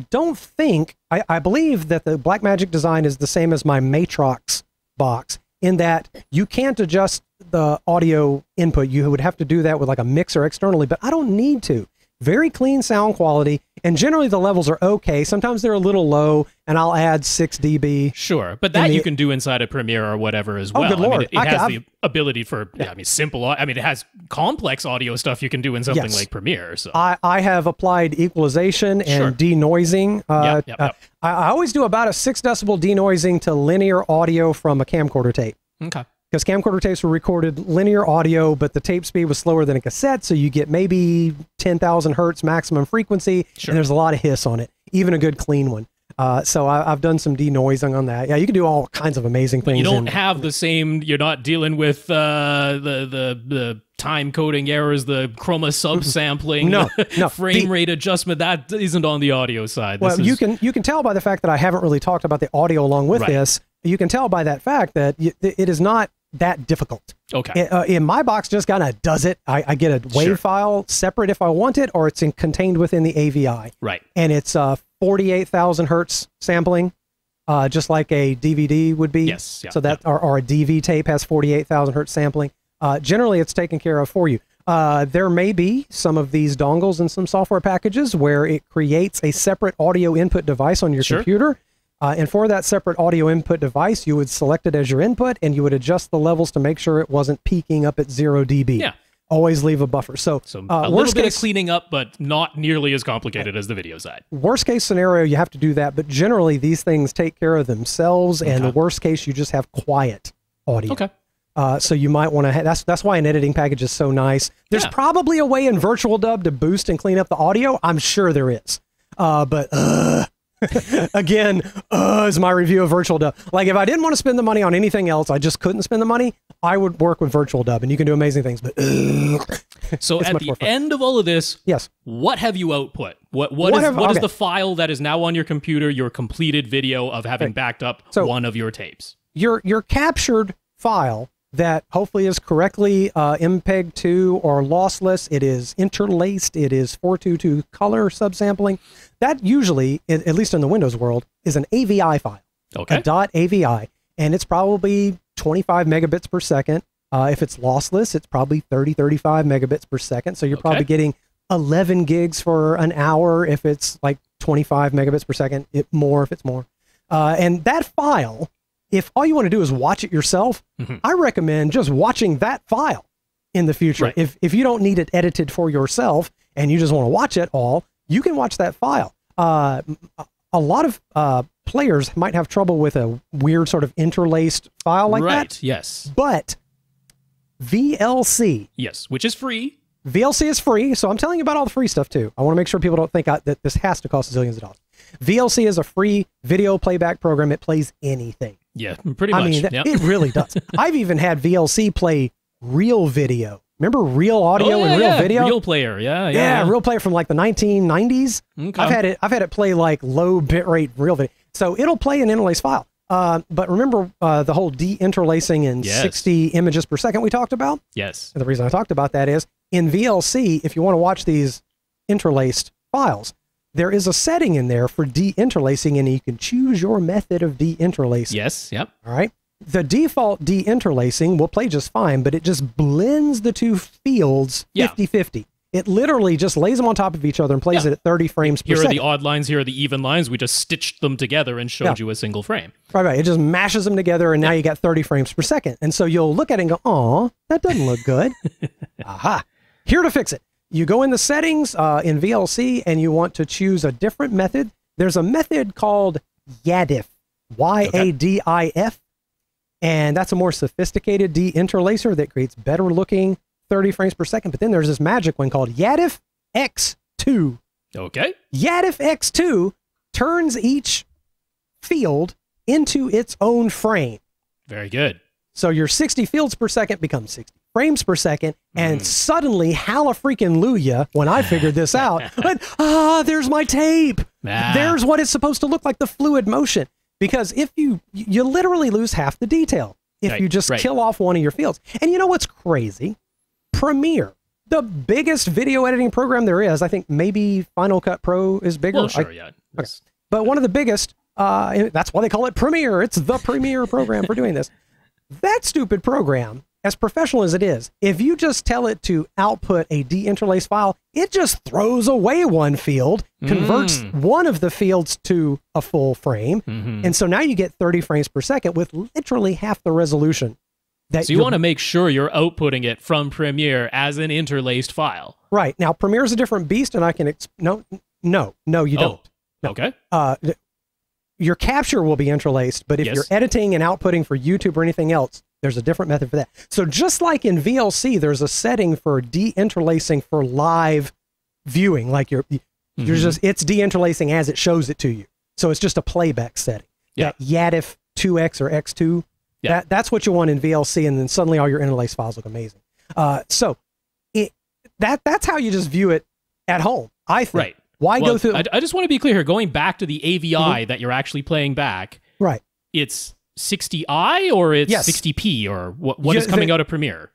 C: don't think, I believe that the Blackmagic design is the same as my Matrox box, in that you can't adjust the audio input. You would have to do that with like a mixer externally, but I don't need to. Very clean sound quality, and generally the levels are okay. Sometimes they're a little low, and I'll add 6 dB.
B: Sure, but that you can do inside of Premiere or whatever as well.
C: Oh, good Lord.
B: I mean, it has the ability for, simple, it has complex audio stuff you can do in something like Premiere. So
C: I have applied equalization and denoising. I always do about a 6 decibel denoising to linear audio from a camcorder tape.
B: Okay.
C: Because camcorder tapes were recorded linear audio, but the tape speed was slower than a cassette, so you get maybe 10,000 hertz maximum frequency, and there's a lot of hiss on it, even a good clean one. So I've done some denoising on that. Yeah, you can do all kinds of amazing things.
B: You don't have the same, you're not dealing with the time coding errors, the chroma subsampling, frame rate adjustment. That isn't on the audio side.
C: Well, you can tell by the fact that I haven't really talked about the audio along with this. You can tell by that fact that it is not that difficult.
B: Okay.
C: In my box, just kind of does it. I get a WAV file separate if I want it, or it's contained within the AVI.
B: Right.
C: And it's 48,000 hertz sampling, just like a DVD would be.
B: Yes. Yeah,
C: so that or a DV tape has 48,000 hertz sampling. Generally, it's taken care of for you. There may be some of these dongles and some software packages where it creates a separate audio input device on your computer. And for that separate audio input device, you would select it as your input, and you would adjust the levels to make sure it wasn't peaking up at 0 dB.
B: Yeah.
C: Always leave a buffer. So
B: a little bit of cleaning up, but not nearly as complicated as the video side.
C: Worst case scenario, you have to do that, but generally these things take care of themselves, and the worst case, you just have quiet audio.
B: Okay.
C: So you might want to, that's why an editing package is so nice. There's probably a way in Virtual Dub to boost and clean up the audio. I'm sure there is. Again, is my review of Virtual Dub. Like, if I didn't want to spend the money on anything else, I just couldn't spend the money, I would work with Virtual Dub, and you can do amazing things. But
B: so at the end of all of this, what have you output? What is the file that is now on your computer, your completed video of having backed up one of your tapes?
C: Your captured file that hopefully is correctly MPEG-2 or lossless. It is interlaced. It is 422 color subsampling. That usually, at least in the Windows world, is an AVI file.
B: Okay.
C: A .avi, and it's probably 25 megabits per second. If it's lossless, it's probably 35 megabits per second. So you're probably getting 11 gigs for an hour if it's like 25 megabits per second, more if it's more. And that file, if all you want to do is watch it yourself, I recommend just watching that file in the future.
B: Right.
C: If you don't need it edited for yourself and you just want to watch it all, you can watch that file. A lot of players might have trouble with a weird sort of interlaced file like that.
B: Yes.
C: But VLC.
B: Yes, which is free.
C: VLC is free, so I'm telling you about all the free stuff too. I want to make sure people don't think that this has to cost zillions of dollars. VLC is a free video playback program. It plays anything.
B: Yeah, pretty much.
C: I mean, it really does. I've even had VLC play real video. Remember real audio and real video?
B: Real Player, yeah.
C: Real Player from like the 1990s.
B: Okay.
C: I've had it play like low bitrate real video. So it'll play an interlaced file. But remember the whole de-interlacing in 60 images per second we talked about?
B: Yes.
C: And the reason I talked about that is in VLC, if you want to watch these interlaced files, there is a setting in there for de-interlacing, and you can choose your method of de-interlacing.
B: Yes, yep.
C: All right. The default de-interlacing will play just fine, but it just blends the two fields 50-50. It literally just lays them on top of each other and plays it at 30 frames per second.
B: Here are the odd lines, here are the even lines. We just stitched them together and showed you a single frame.
C: Right. It just mashes them together, and now you got 30 frames per second. And so you'll look at it and go, "Aw, that doesn't look good." Aha. Here to fix it. You go in the settings in VLC, and you want to choose a different method. There's a method called YADIF, Y-A-D-I-F, and that's a more sophisticated de-interlacer that creates better looking 30 frames per second. But then there's this magic one called YADIF X2.
B: Okay.
C: YADIF X2 turns each field into its own frame.
B: Very good.
C: So your 60 fields per second becomes 60 frames per second, and suddenly, hallelujah, when I figured this out, but, there's my tape. There's what it's supposed to look like, the fluid motion. Because if you literally lose half the detail if you just kill off one of your fields. And you know what's crazy? Premiere, the biggest video editing program there is. I think maybe Final Cut Pro is bigger.
B: Well, sure, yeah.
C: Okay. But one of the biggest, that's why they call it Premiere. It's the Premiere program for doing this. That stupid program, as professional as it is, if you just tell it to output a deinterlaced file, it just throws away one field, converts one of the fields to a full frame, and so now you get 30 frames per second with literally half the resolution.
B: So you want to make sure you're outputting it from Premiere as an interlaced file.
C: Right. Now, Premiere is a different beast, and I can... No, you don't. No.
B: Okay.
C: Your capture will be interlaced, but if you're editing and outputting for YouTube or anything else, there's a different method for that. So just like in VLC, there's a setting for deinterlacing for live viewing. Like you're just, it's deinterlacing as it shows it to you. So it's just a playback setting.
B: Yeah.
C: That YADIF 2X or X2, that's what you want in VLC, and then suddenly all your interlaced files look amazing. So that's how you just view it at home, I think.
B: Right.
C: Why go through...
B: I just want to be clear here. Going back to the AVI that you're actually playing back,
C: right?
B: It's 60i or it's 60p or what is coming out of Premiere?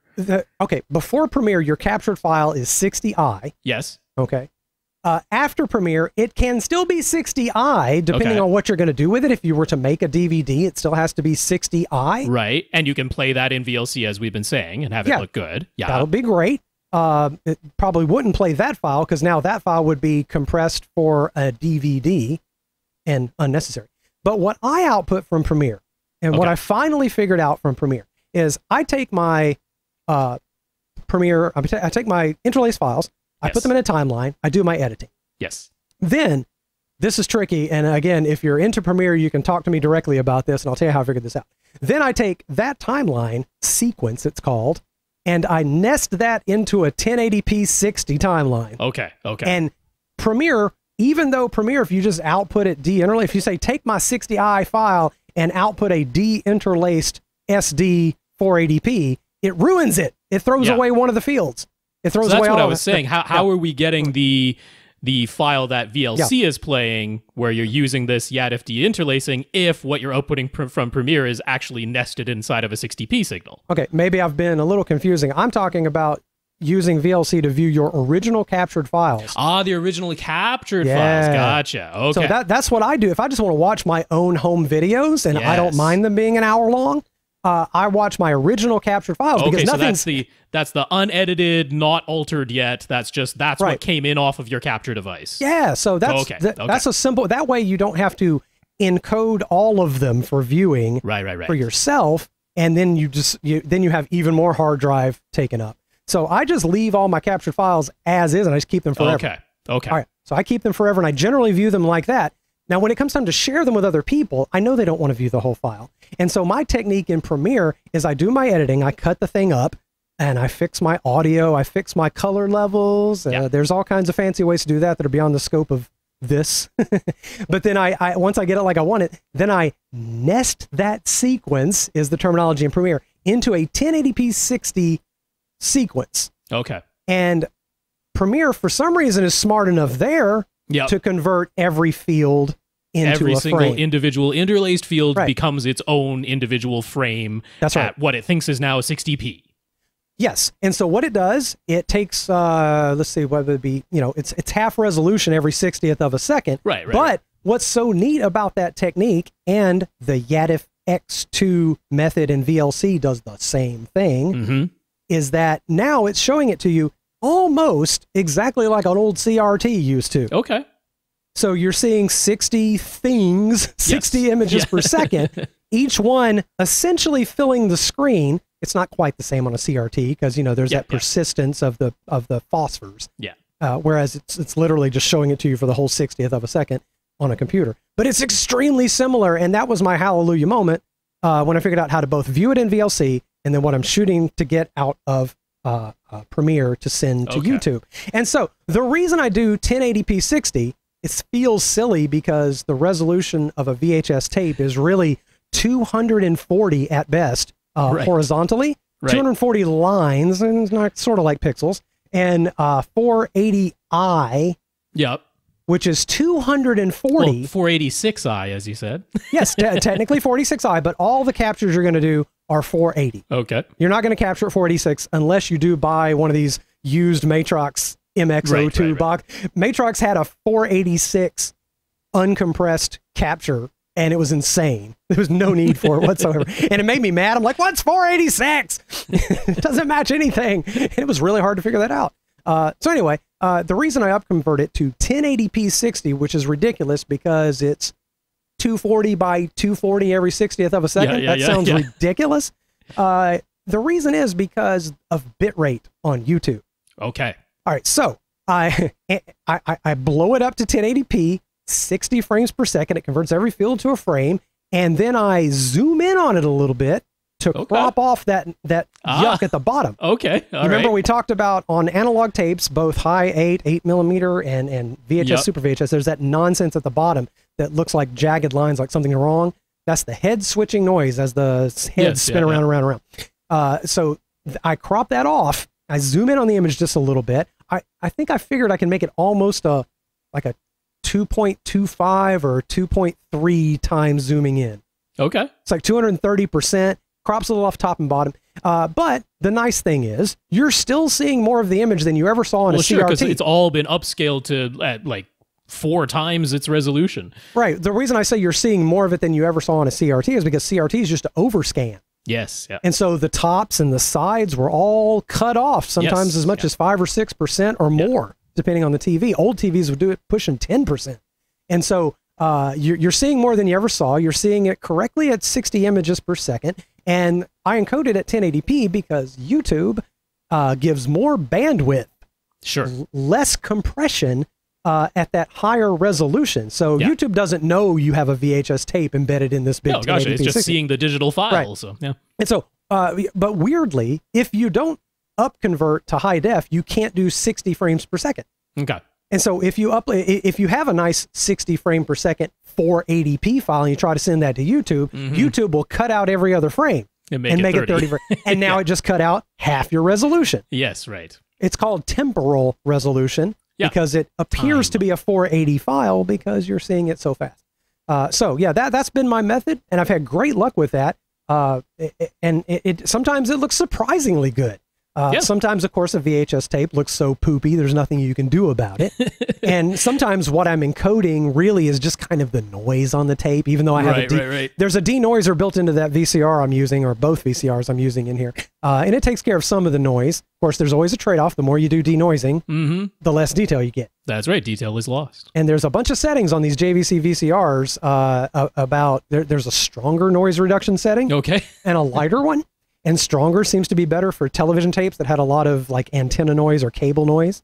C: Okay, before Premiere, your captured file is 60i.
B: Yes.
C: Okay. After Premiere, it can still be 60i, depending on what you're going to do with it. If you were to make a DVD, it still has to be 60i.
B: Right, and you can play that in VLC, as we've been saying, and have it look good. Yeah,
C: that'll be great. It probably wouldn't play that file because now that file would be compressed for a DVD and unnecessary. But what I output from Premiere and what I finally figured out from Premiere is I take my Premiere, I take my interlaced files, I put them in a timeline, I do my editing.
B: Yes.
C: Then, this is tricky, and again, if you're into Premiere, you can talk to me directly about this, and I'll tell you how I figured this out. Then I take that timeline, sequence it's called, and I nest that into a 1080p 60 timeline.
B: Okay.
C: And Premiere, even though Premiere, if you just output it deinterlaced, if you say, take my 60i file and output a deinterlaced SD 480p, it ruins it. It throws away one of the fields. It throws away all of it.
B: That's what I was saying. How are we getting the file that VLC is playing where you're using this YADIF deinterlacing if what you're outputting from Premiere is actually nested inside of a 60p signal? Okay, maybe I've been a little confusing. I'm talking about using VLC to view your original captured files. Ah, the originally captured files. Gotcha. Okay. So that's what I do. If I just want to watch my own home videos and I don't mind them being an hour long, I watch my original captured files because nothing's... So that's the unedited, not altered yet. That's what came in off of your capture device. Yeah, so that's that's a simple... That way you don't have to encode all of them for viewing for yourself, and then you have even more hard drive taken up. So I just leave all my captured files as is, and I just keep them forever. Okay. All right. So I keep them forever, and I generally view them like that. Now, when it comes time to share them with other people, I know they don't want to view the whole file. And so my technique in Premiere is I do my editing, I cut the thing up, and I fix my audio, I fix my color levels. There's all kinds of fancy ways to do that that are beyond the scope of this. But then I once I get it like I want it, then I nest that sequence, is the terminology in Premiere, into a 1080p 60 sequence. Okay. And Premiere, for some reason, is smart enough there to convert every field into a frame. Every single individual interlaced field becomes its own individual frame. That's right. At what it thinks is now 60p. Yes. And so what it does, it takes, let's see, what would it be, it's half resolution every 60th of a second. Right. But what's so neat about that technique, and the YADIF X2 method in VLC does the same thing, is that now it's showing it to you almost exactly like an old CRT used to. Okay. So you're seeing 60 things, 60 images per second, each one essentially filling the screen. It's not quite the same on a CRT because, there's that persistence of the phosphors. Yeah. Whereas it's literally just showing it to you for the whole 60th of a second on a computer. But it's extremely similar, and that was my hallelujah moment when I figured out how to both view it in VLC and then what I'm shooting to get out of
C: Premiere to send to YouTube. And so the reason I do 1080p 60, it feels silly because the resolution of a VHS tape is really 240 at best horizontally, 240 lines, and it's not sort of like pixels, and 480i.
B: Yep.
C: Which is 240.
B: Well, 486i, as you said.
C: Yes, technically 46i, but all the captures you're going to do are 480.
B: Okay.
C: You're not going to capture at 486 unless you do buy one of these used Matrox MX02 box. Matrox had a 486 uncompressed capture, and it was insane. There was no need for it whatsoever. And it made me mad. I'm like, what's 486? It doesn't match anything. And it was really hard to figure that out. So anyway, the reason I upconvert it to 1080p 60, which is ridiculous because it's 240 by 240 every 60th of a second. That sounds ridiculous. The reason is because of bitrate on YouTube.
B: Okay.
C: All right. So I blow it up to 1080p, 60 frames per second. It converts every field to a frame. And then I zoom in on it a little bit to crop off that yuck at the bottom.
B: Okay.
C: Remember we talked about on analog tapes, both high 8 millimeter and VHS, Super VHS, there's that nonsense at the bottom that looks like jagged lines, like something wrong. That's the head switching noise as the heads spin around. So I crop that off. I zoom in on the image just a little bit. I think I figured I can make it almost like a 2.25 or 2.3 times zooming in.
B: Okay.
C: It's like 230%. Crops a little off top and bottom. But the nice thing is you're still seeing more of the image than you ever saw in a CRT.
B: Because it's all been upscaled to at like 4 times its resolution.
C: Right. The reason I say you're seeing more of it than you ever saw on a CRT is because CRT is just an overscan.
B: Yes. Yeah.
C: And so the tops and the sides were all cut off, sometimes as much as 5 or 6% or more, depending on the TV. Old TVs would do it pushing 10%. And so you're seeing more than you ever saw. You're seeing it correctly at 60 images per second. And I encoded at 1080p because YouTube gives more bandwidth, less compression at that higher resolution. So YouTube doesn't know you have a VHS tape embedded in this big 1080p.
B: It's just seeing the digital file.
C: Right.
B: So,
C: And so, but weirdly, if you don't upconvert to high def, you can't do 60 frames per second.
B: Okay.
C: And so if you have a nice 60 frame per second 480p file and you try to send that to YouTube, YouTube will cut out every other frame and make it 30. And now it just cut out half your resolution.
B: Yes, right.
C: It's called temporal resolution because it appears to be a 480 file because you're seeing it so fast. So yeah, that's been my method, and I've had great luck with that. And sometimes it looks surprisingly good. Sometimes, of course, a VHS tape looks so poopy, there's nothing you can do about it. And sometimes what I'm encoding really is just kind of the noise on the tape, even though I have there's a denoiser built into that VCR I'm using, or both VCRs I'm using in here. And it takes care of some of the noise. Of course, there's always a trade-off. The more you do denoising, the less detail you get.
B: That's right. Detail is lost.
C: And there's a bunch of settings on these JVC VCRs about, there's a stronger noise reduction setting.
B: Okay.
C: And a lighter one. And stronger seems to be better for television tapes that had a lot of like antenna noise or cable noise.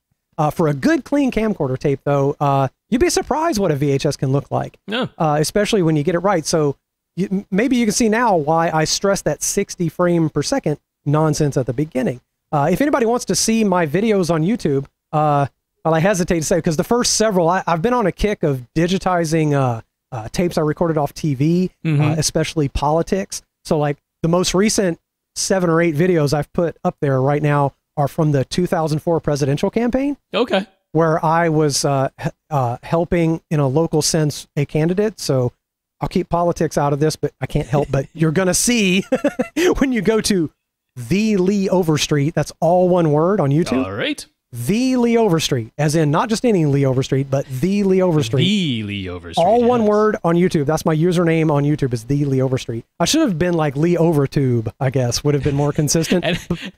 C: For a good clean camcorder tape, though, you'd be surprised what a VHS can look like, especially when you get it right. So maybe you can see now why I stress that 60 frame per second nonsense at the beginning. If anybody wants to see my videos on YouTube, well, I hesitate to say, because the first several, I've been on a kick of digitizing tapes I recorded off TV, especially politics. So like the most recent 7 or 8 videos I've put up there right now are from the 2004 presidential campaign. Okay. Where I was helping in a local sense a candidate. So I'll keep politics out of this, but I can't help but you're going to see when you go to the Lee Overstreet, that's all one word on YouTube.
B: All right.
C: The Lee Overstreet, as in not just any Lee Overstreet, but the Lee Overstreet.
B: The Lee Overstreet.
C: All one word on YouTube. That's my username on YouTube, is the Lee Overstreet. I should have been like Lee Overtube, I guess, would have been more consistent.
B: And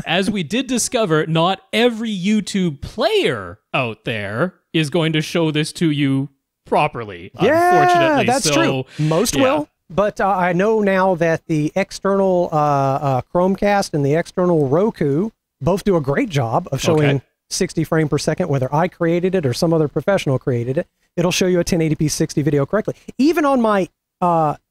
B: as we did discover, not every YouTube player out there is going to show this to you properly, unfortunately.
C: That's true. Most will. But I know now that the external Chromecast and the external Roku both do a great job of showing 60 frame per second, whether I created it or some other professional created it. It'll show you a 1080p 60 video correctly. Even on my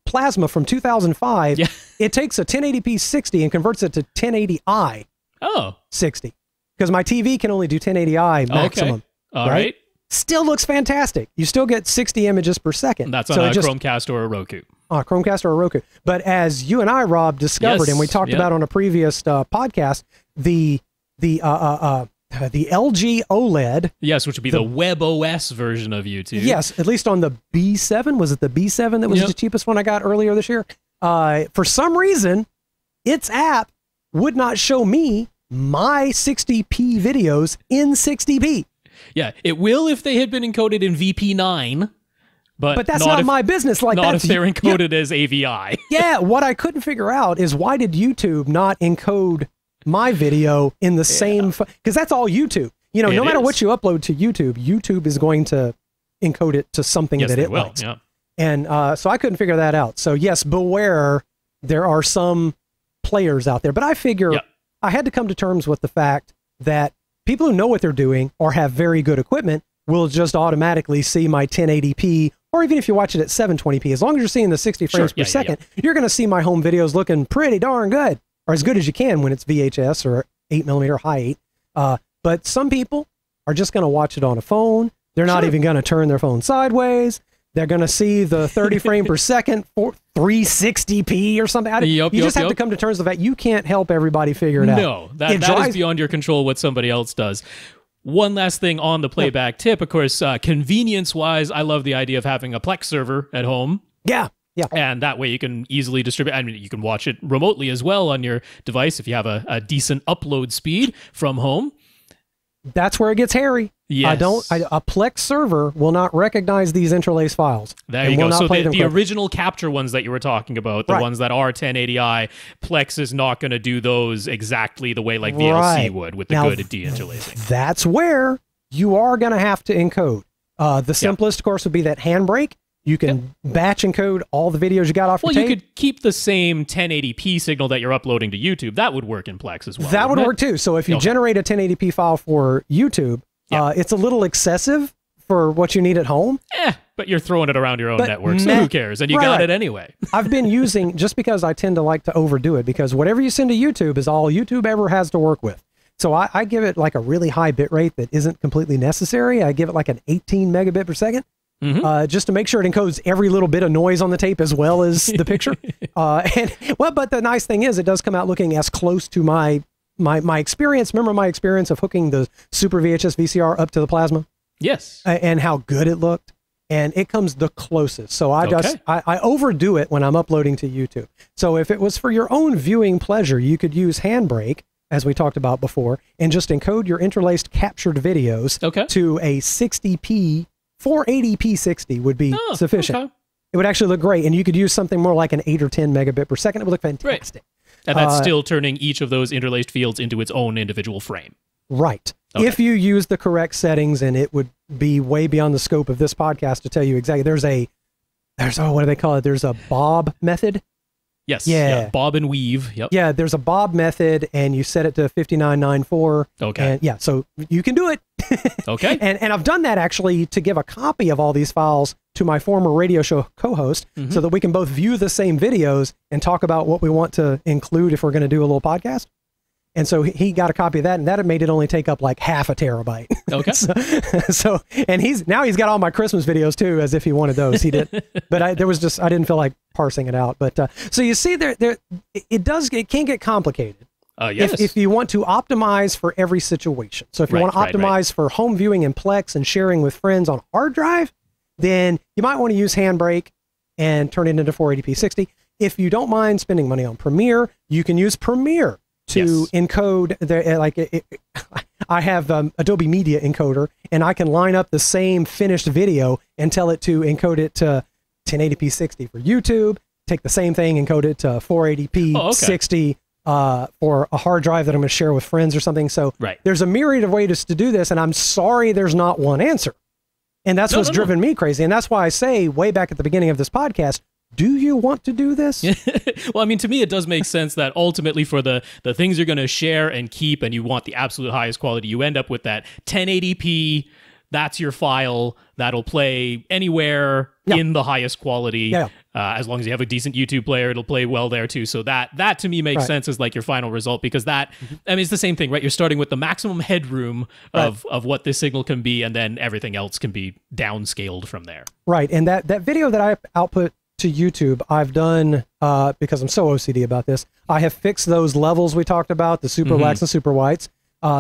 C: Plasma from 2005, it takes a 1080p 60 and converts it to 1080i
B: Oh.
C: 60. Because my TV can only do 1080i maximum.
B: Okay. All right.
C: Still looks fantastic. You still get 60 images per second.
B: That's on a Chromecast or a Roku.
C: Chromecast or a Roku. But as you and I, Rob, discovered, and we talked about on a previous podcast, the LG OLED.
B: Yes, which would be the WebOS version of YouTube.
C: Yes, at least on the B7. Was it the B7 that was the cheapest one I got earlier this year? For some reason, its app would not show me my 60p videos in 60p.
B: Yeah, it will if they had been encoded in VP9. But
C: that's not my business. Like
B: not if they're encoded as AVI.
C: Yeah, what I couldn't figure out is why did YouTube not encode my video in the same... Because that's all YouTube. You know, no matter what you upload to YouTube, YouTube is going to encode it to something that it likes.
B: Yeah.
C: And so I couldn't figure that out. So yes, beware, there are some players out there. But I figure I had to come to terms with the fact that people who know what they're doing or have very good equipment will just automatically see my 1080p, or even if you watch it at 720p, as long as you're seeing the 60 frames per second, you're going to see my home videos looking pretty darn good, or as good as you can when it's VHS or 8mm high 8. But some people are just going to watch it on a phone. They're not even going to turn their phone sideways. They're going to see the 30 frame per second for 360p or something. You just have to come to terms with that. You can't help everybody figure it out.
B: No, that is beyond your control what somebody else does. One last thing on the playback tip, of course, convenience-wise, I love the idea of having a Plex server at home.
C: Yeah.
B: And that way you can easily distribute. I mean, you can watch it remotely as well on your device if you have a decent upload speed from home. That's
C: where it gets hairy.
B: Yes.
C: A Plex server will not recognize these interlaced files.
B: There you go. So the original capture ones that you were talking about, the ones that are 1080i, Plex is not going to do those exactly the way like VLC would with the good deinterlacing.
C: That's where you are going to have to encode. The simplest, of course, would be that handbrake. You can batch encode all the videos you got off your tape.
B: Well, you could keep the same 1080p signal that you're uploading to YouTube. That would work in Plex as well.
C: That would work too. So if you generate a 1080p file for YouTube, it's a little excessive for what you need at home.
B: But you're throwing it around your own network, so who cares? And you got it anyway.
C: I've been using, just because I tend to like to overdo it, because whatever you send to YouTube is all YouTube ever has to work with. So I give it like a really high bit rate that isn't completely necessary. I give it like an 18 megabit per second. Just to make sure it encodes every little bit of noise on the tape as well as the picture. But the nice thing is it does come out looking as close to my experience. Remember my experience of hooking the Super VHS VCR up to the plasma?
B: Yes.
C: And how good it looked. And it comes the closest. So I overdo it when I'm uploading to YouTube. So if it was for your own viewing pleasure, you could use Handbrake, as we talked about before, and just encode your interlaced captured videos to a 60p. 480p 60 would be sufficient. Okay. It would actually look great, and you could use something more like an 8 or 10 megabit per second. It would look fantastic.
B: Right. And that's still turning each of those interlaced fields into its own individual frame.
C: Right. Okay. If you use the correct settings, and it would be way beyond the scope of this podcast to tell you exactly. There's what do they call it? There's a bob method.
B: Yes. Yeah. Bob and weave. Yep.
C: Yeah. There's a bob method, and you set it to 5994.
B: Okay.
C: And so you can do it.
B: Okay.
C: And I've done that actually to give a copy of all these files to my former radio show co-host so that we can both view the same videos and talk about what we want to include if we're going to do a little podcast. And so he got a copy of that, and that made it only take up like half a terabyte.
B: Okay.
C: so and he's got all my Christmas videos too, as if he wanted those. He did, but I didn't feel like parsing it out. But so you see, it can get complicated.
B: Yes.
C: If you want to optimize for every situation. So if you want to optimize for home viewing in Plex and sharing with friends on hard drive, then you might want to use Handbrake and turn it into 480p 60. If you don't mind spending money on Premiere, you can use Premiere to encode I have Adobe Media Encoder, and I can line up the same finished video and tell it to encode it to 1080p 60 for YouTube, take the same thing, encode it to 480p 60 for a hard drive that I'm going to share with friends or something. So there's a myriad of ways to do this, and I'm sorry there's not one answer. And that's what's driven me crazy. And that's why I say way back at the beginning of this podcast, do you want to do this?
B: Well, I mean, to me, it does make sense that ultimately for the things you're going to share and keep, and you want the absolute highest quality, you end up with that 1080p. That's your file that'll play anywhere in the highest quality. As long as you have a decent YouTube player, it'll play well there too. So that to me makes sense as like your final result, because that, I mean, it's the same thing, right? You're starting with the maximum headroom of what this signal can be, and then everything else can be downscaled from there. Right.
C: And that video that I output to YouTube, I've done, because I'm so OCD about this, I have fixed those levels we talked about, the super blacks and super whites.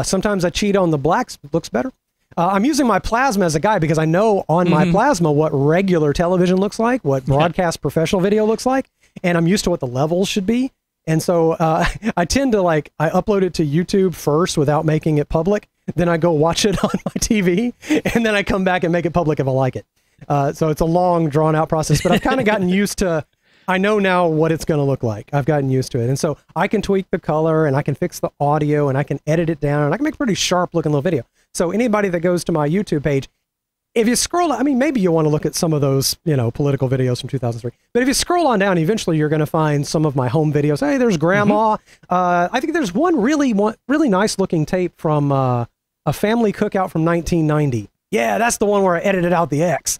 C: Sometimes I cheat on the blacks, it looks better. I'm using my plasma as a guide because I know on my plasma what regular television looks like, what broadcast professional video looks like, and I'm used to what the levels should be. And so I tend to I upload it to YouTube first without making it public. Then I go watch it on my TV, and then I come back and make it public if I like it. So it's a long, drawn-out process, but I've kind of gotten used to, I know now what it's going to look like. I've gotten used to it. And so I can tweak the color, and I can fix the audio, and I can edit it down, and I can make a pretty sharp-looking little video. So anybody that goes to my YouTube page, if you scroll, I mean, maybe you'll want to look at some of those, political videos from 2003. But if you scroll on down, eventually you're going to find some of my home videos. Hey, there's Grandma. I think there's one really nice-looking tape from a family cookout from 1990. Yeah, that's the one where I edited out the X.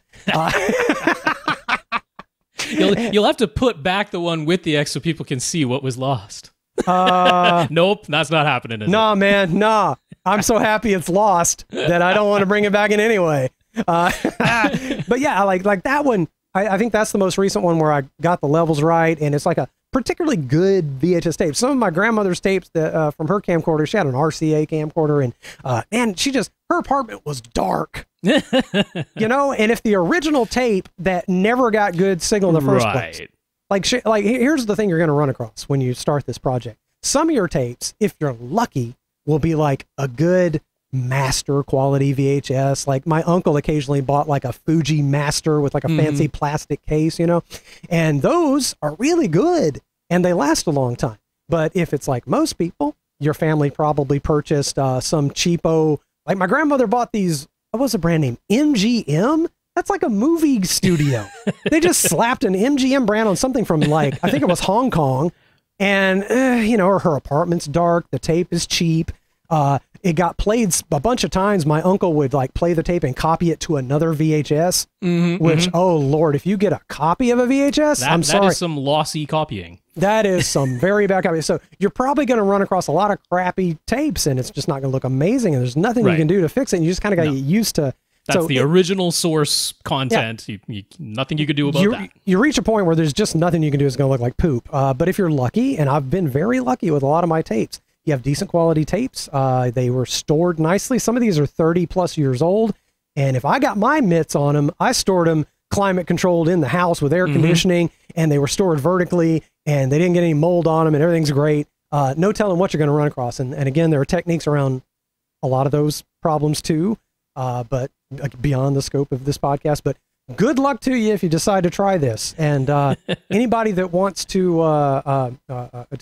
B: You'll have to put back the one with the X so people can see what was lost. Nope, that's not happening.
C: Nah, man, nah. I'm so happy it's lost that I don't want to bring it back in anyway. But yeah, like that one. I think that's the most recent one where I got the levels right, and it's like a particularly good VHS tape. Some of my grandmother's tapes that from her camcorder, she had an RCA camcorder, and man, her apartment was dark. And if the original tape that never got good signal in the first place, like here's the thing you're going to run across when you start this project. Some of your tapes, if you're lucky, will be like a good master quality VHS. Like my uncle occasionally bought like a Fuji Master with like a fancy plastic case, and those are really good and they last a long time. But if it's like most people, your family probably purchased some cheapo, like my grandmother bought these, what was the brand name? MGM? That's like a movie studio. They just slapped an MGM brand on something from I think it was Hong Kong. And, her apartment's dark. The tape is cheap. It got played a bunch of times. My uncle would play the tape and copy it to another VHS, which, oh Lord, if you get a copy of a VHS, I'm sorry.
B: That is some lossy copying.
C: That is some very bad copy. So you're probably going to run across a lot of crappy tapes, and it's just not going to look amazing. And there's nothing you can do to fix it. And you just kind of got to get used to.
B: That's the original source content. Yeah. Nothing you could do about that.
C: You reach a point where there's just nothing you can do. It's going to look like poop. But if you're lucky, and I've been very lucky with a lot of my tapes, you have decent quality tapes. They were stored nicely. Some of these are 30 plus years old. And if I got my mitts on them, I stored them climate controlled in the house with air conditioning, and they were stored vertically, and they didn't get any mold on them, and everything's great. No telling what you're going to run across. And again, there are techniques around a lot of those problems too. But beyond the scope of this podcast, but good luck to you if you decide to try this. And anybody that wants to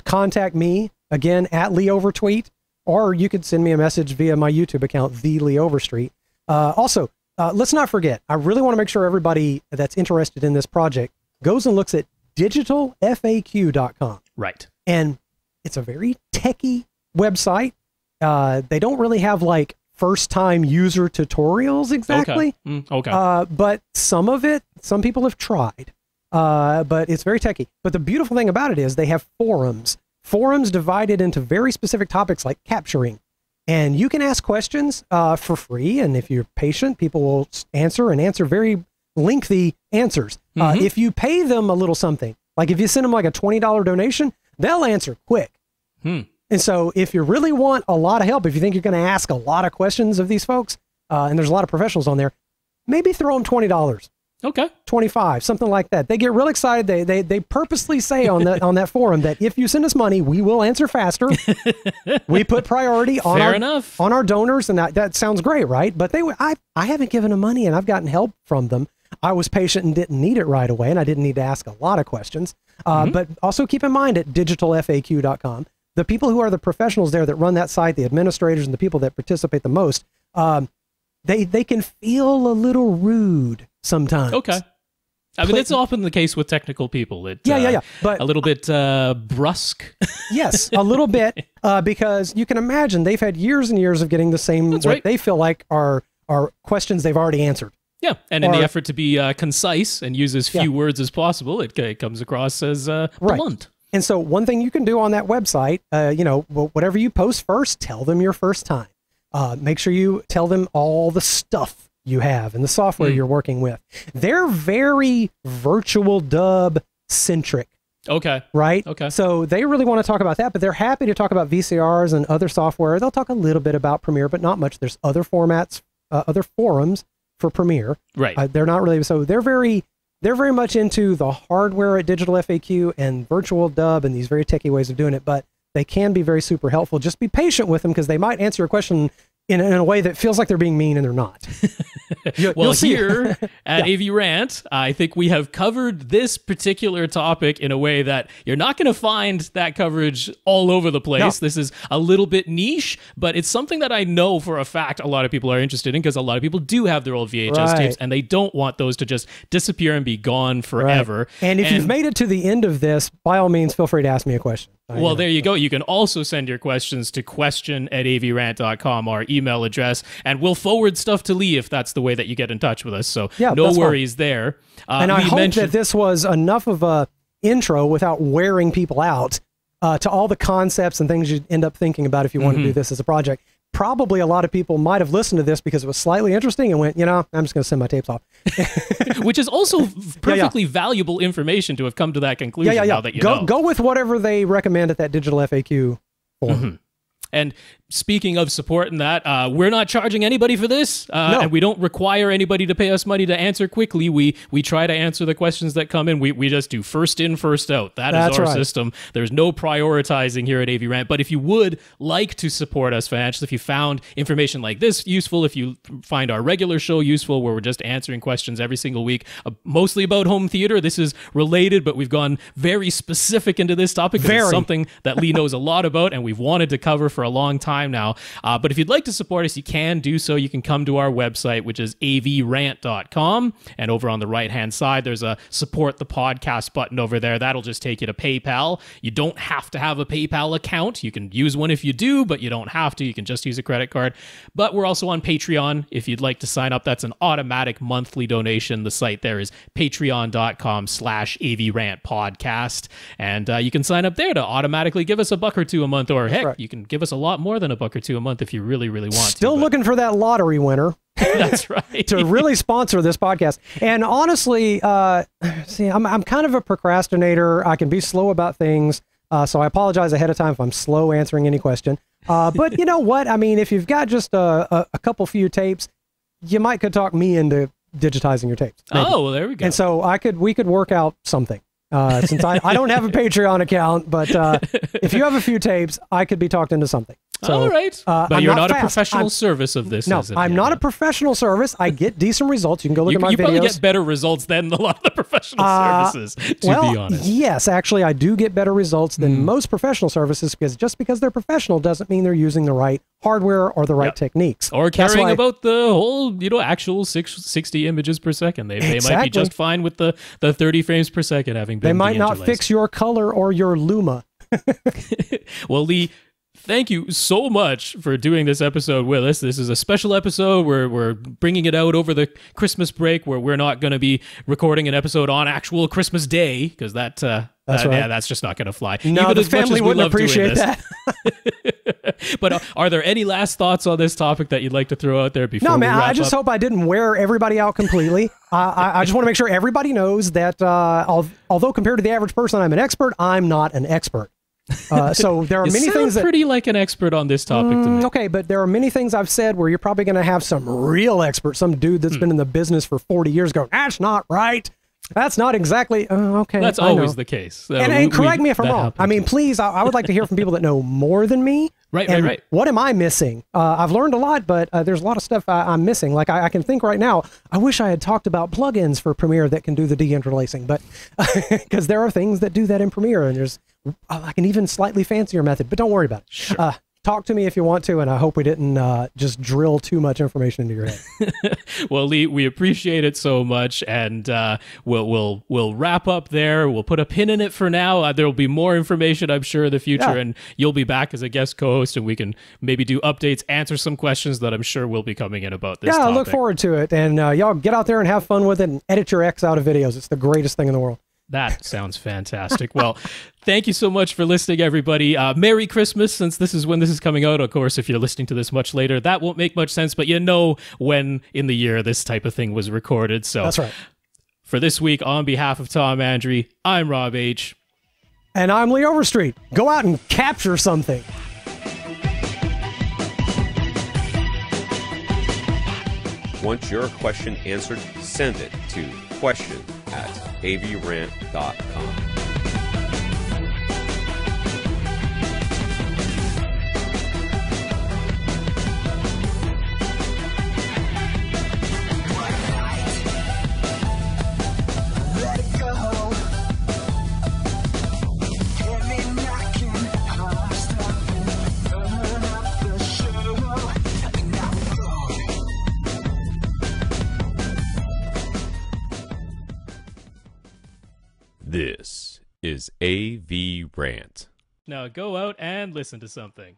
C: contact me, again, at Lee Overstreet, or you could send me a message via my YouTube account, the Lee Overstreet. Also, let's not forget, I really want to make sure everybody that's interested in this project goes and looks at digitalfaq.com.
B: Right.
C: And it's a very techy website. They don't really have first-time user tutorials exactly.
B: Okay.
C: But some people have tried. But it's very techy. But the beautiful thing about it is they have forums divided into very specific topics like capturing. And you can ask questions for free. And if you're patient, people will answer very lengthy answers. If you pay them a little something, like if you send them a $20 donation, they'll answer quick. And so if you really want a lot of help, if you think you're going to ask a lot of questions of these folks, and there's a lot of professionals on there, maybe throw them $20.
B: Okay.
C: 25, something like that. They get real excited. They purposely say on that forum that if you send us money, we will answer faster. We put priority on our donors, and that sounds great, right? But I haven't given them money, and I've gotten help from them. I was patient and didn't need it right away, and I didn't need to ask a lot of questions. But also keep in mind at digitalfaq.com, the people who are the professionals there that run that site, the administrators and the people that participate the most, they can feel a little rude sometimes.
B: Okay. I mean, that's often the case with technical people.
C: Yeah. But
B: a little bit brusque.
C: Yes, a little bit, because you can imagine they've had years and years of getting the same,
B: that's
C: what
B: right.
C: they feel like are questions they've already answered.
B: Yeah, and in the effort to be concise and use as few words as possible, it comes across as blunt.
C: And so one thing you can do on that website, whatever you post first, tell them your first time. Make sure you tell them all the stuff you have and the software you're working with. They're very virtual dub centric.
B: Okay.
C: Right?
B: Okay.
C: So they really want to talk about that, but they're happy to talk about VCRs and other software. They'll talk a little bit about Premiere, but not much. There's other formats, other forums for Premiere.
B: Right.
C: They're not really, so they're very much into the hardware at Digital FAQ and virtual dub and these very techie ways of doing it, but they can be very super helpful. Just be patient with them because they might answer a question in a way that feels like they're being mean and they're not.
B: Well, here at AVRant, I think we have covered this particular topic in a way that you're not going to find that coverage all over the place. No. This is a little bit niche, but it's something that I know for a fact a lot of people are interested in because a lot of people do have their old VHS tapes and they don't want those to just disappear and be gone forever.
C: Right. And if you've made it to the end of this, by all means, feel free to ask me a question.
B: Well, there you go. You can also send your questions to question@avrant.com, our email address, and we'll forward stuff to Lee if that's the way that you get in touch with us. So no worries there.
C: And I hope that this was enough of a intro without wearing people out to all the concepts and things you'd end up thinking about if you want to do this as a project. Probably a lot of people might have listened to this because it was slightly interesting and went, I'm just going to send my tapes off.
B: Which is also perfectly valuable information to have come to that conclusion now that you know.
C: Go with whatever they recommend at that Digital FAQ forum.
B: And speaking of support and that, we're not charging anybody for this, and we don't require anybody to pay us money to answer quickly. We try to answer the questions that come in. We just do first in, first out. That's our system. There's no prioritizing here at AVRant. But if you would like to support us financially, if you found information like this useful, if you find our regular show useful, where we're just answering questions every single week, mostly about home theater, this is related, but we've gone very specific into this topic. It's something that Lee knows a lot about, and we've wanted to cover for a long time now. But if you'd like to support us, you can do so. You can come to our website, which is avrant.com. And over on the right-hand side, there's a support the podcast button over there. That'll just take you to PayPal. You don't have to have a PayPal account. You can use one if you do, but you don't have to. You can just use a credit card. But we're also on Patreon. If you'd like to sign up, that's an automatic monthly donation. The site there is patreon.com/AVRant podcast. And you can sign up there to automatically give us $1 or $2 a month, or heck, you can give us a lot more than $1 or $2 a month if you really, really want to.
C: Still looking for that lottery winner.
B: That's right.
C: To really sponsor this podcast. And honestly, I'm kind of a procrastinator. I can be slow about things. So I apologize ahead of time if I'm slow answering any question. But you know what? I mean, if you've got just a couple few tapes, you could talk me into digitizing your tapes. Maybe.
B: Oh, well, there we go.
C: And so we could work out something. Since I don't have a Patreon account, but if you have a few tapes, I could be talked into something. So,
B: all right. But you're not a professional service of this.
C: No, I'm not a professional service. I get decent results. You can go look at my videos. You
B: probably get better results than a lot of the professional services, to be honest.
C: Yes, actually, I do get better results than most professional services because just because they're professional doesn't mean they're using the right hardware or the right techniques.
B: Or caring about the whole, actual 60 images per second. They might be just fine with the 30 frames per second having been
C: They might not fix your color or your luma.
B: Well, Lee, thank you so much for doing this episode with us. This is a special episode. We're bringing it out over the Christmas break, where we're not going to be recording an episode on actual Christmas Day, because that's just not going to fly.
C: No, even the family wouldn't appreciate that.
B: But are there any last thoughts on this topic that you'd like to throw out there before we wrap up?
C: I just hope I didn't wear everybody out completely. I just want to make sure everybody knows that although compared to the average person, I'm an expert, I'm not an expert. So there are many things that
B: pretty like an expert on this topic to me.
C: Okay, but there are many things I've said where you're probably going to have some real expert, some dude that's been in the business for 40 years going, that's not right. That's not exactly okay.
B: That's always the case.
C: And correct me if I'm wrong. I mean, please, I would like to hear from people that know more than me.
B: Right.
C: What am I missing? I've learned a lot, but there's a lot of stuff I'm missing. Like I can think right now, I wish I had talked about plugins for Premiere that can do the deinterlacing, but because there are things that do that in Premiere, and there's like an even slightly fancier method, but don't worry about it.
B: Sure.
C: talk to me if you want to, and I hope we didn't just drill too much information into your head.
B: Well, Lee, we appreciate it so much, and we'll wrap up there. We'll put a pin in it for now. There will be more information, I'm sure, in the future, and you'll be back as a guest co-host, and we can maybe do updates, answer some questions that I'm sure will be coming in about this topic.
C: I look forward to it, and y'all get out there and have fun with it, and edit your X out of videos. It's the greatest thing in the world.
B: That sounds fantastic. Well, thank you so much for listening, everybody. Merry Christmas, since this is when this is coming out. Of course, if you're listening to this much later, that won't make much sense, but you know when in the year this type of thing was recorded. So
C: that's right.
B: For this week, on behalf of Tom Andry, I'm Rob H.
C: And I'm Lee Overstreet. Go out and capture something.
A: Want your question answered? Send it to question@avrant.com. This is AVRant.
B: Now go out and listen to something.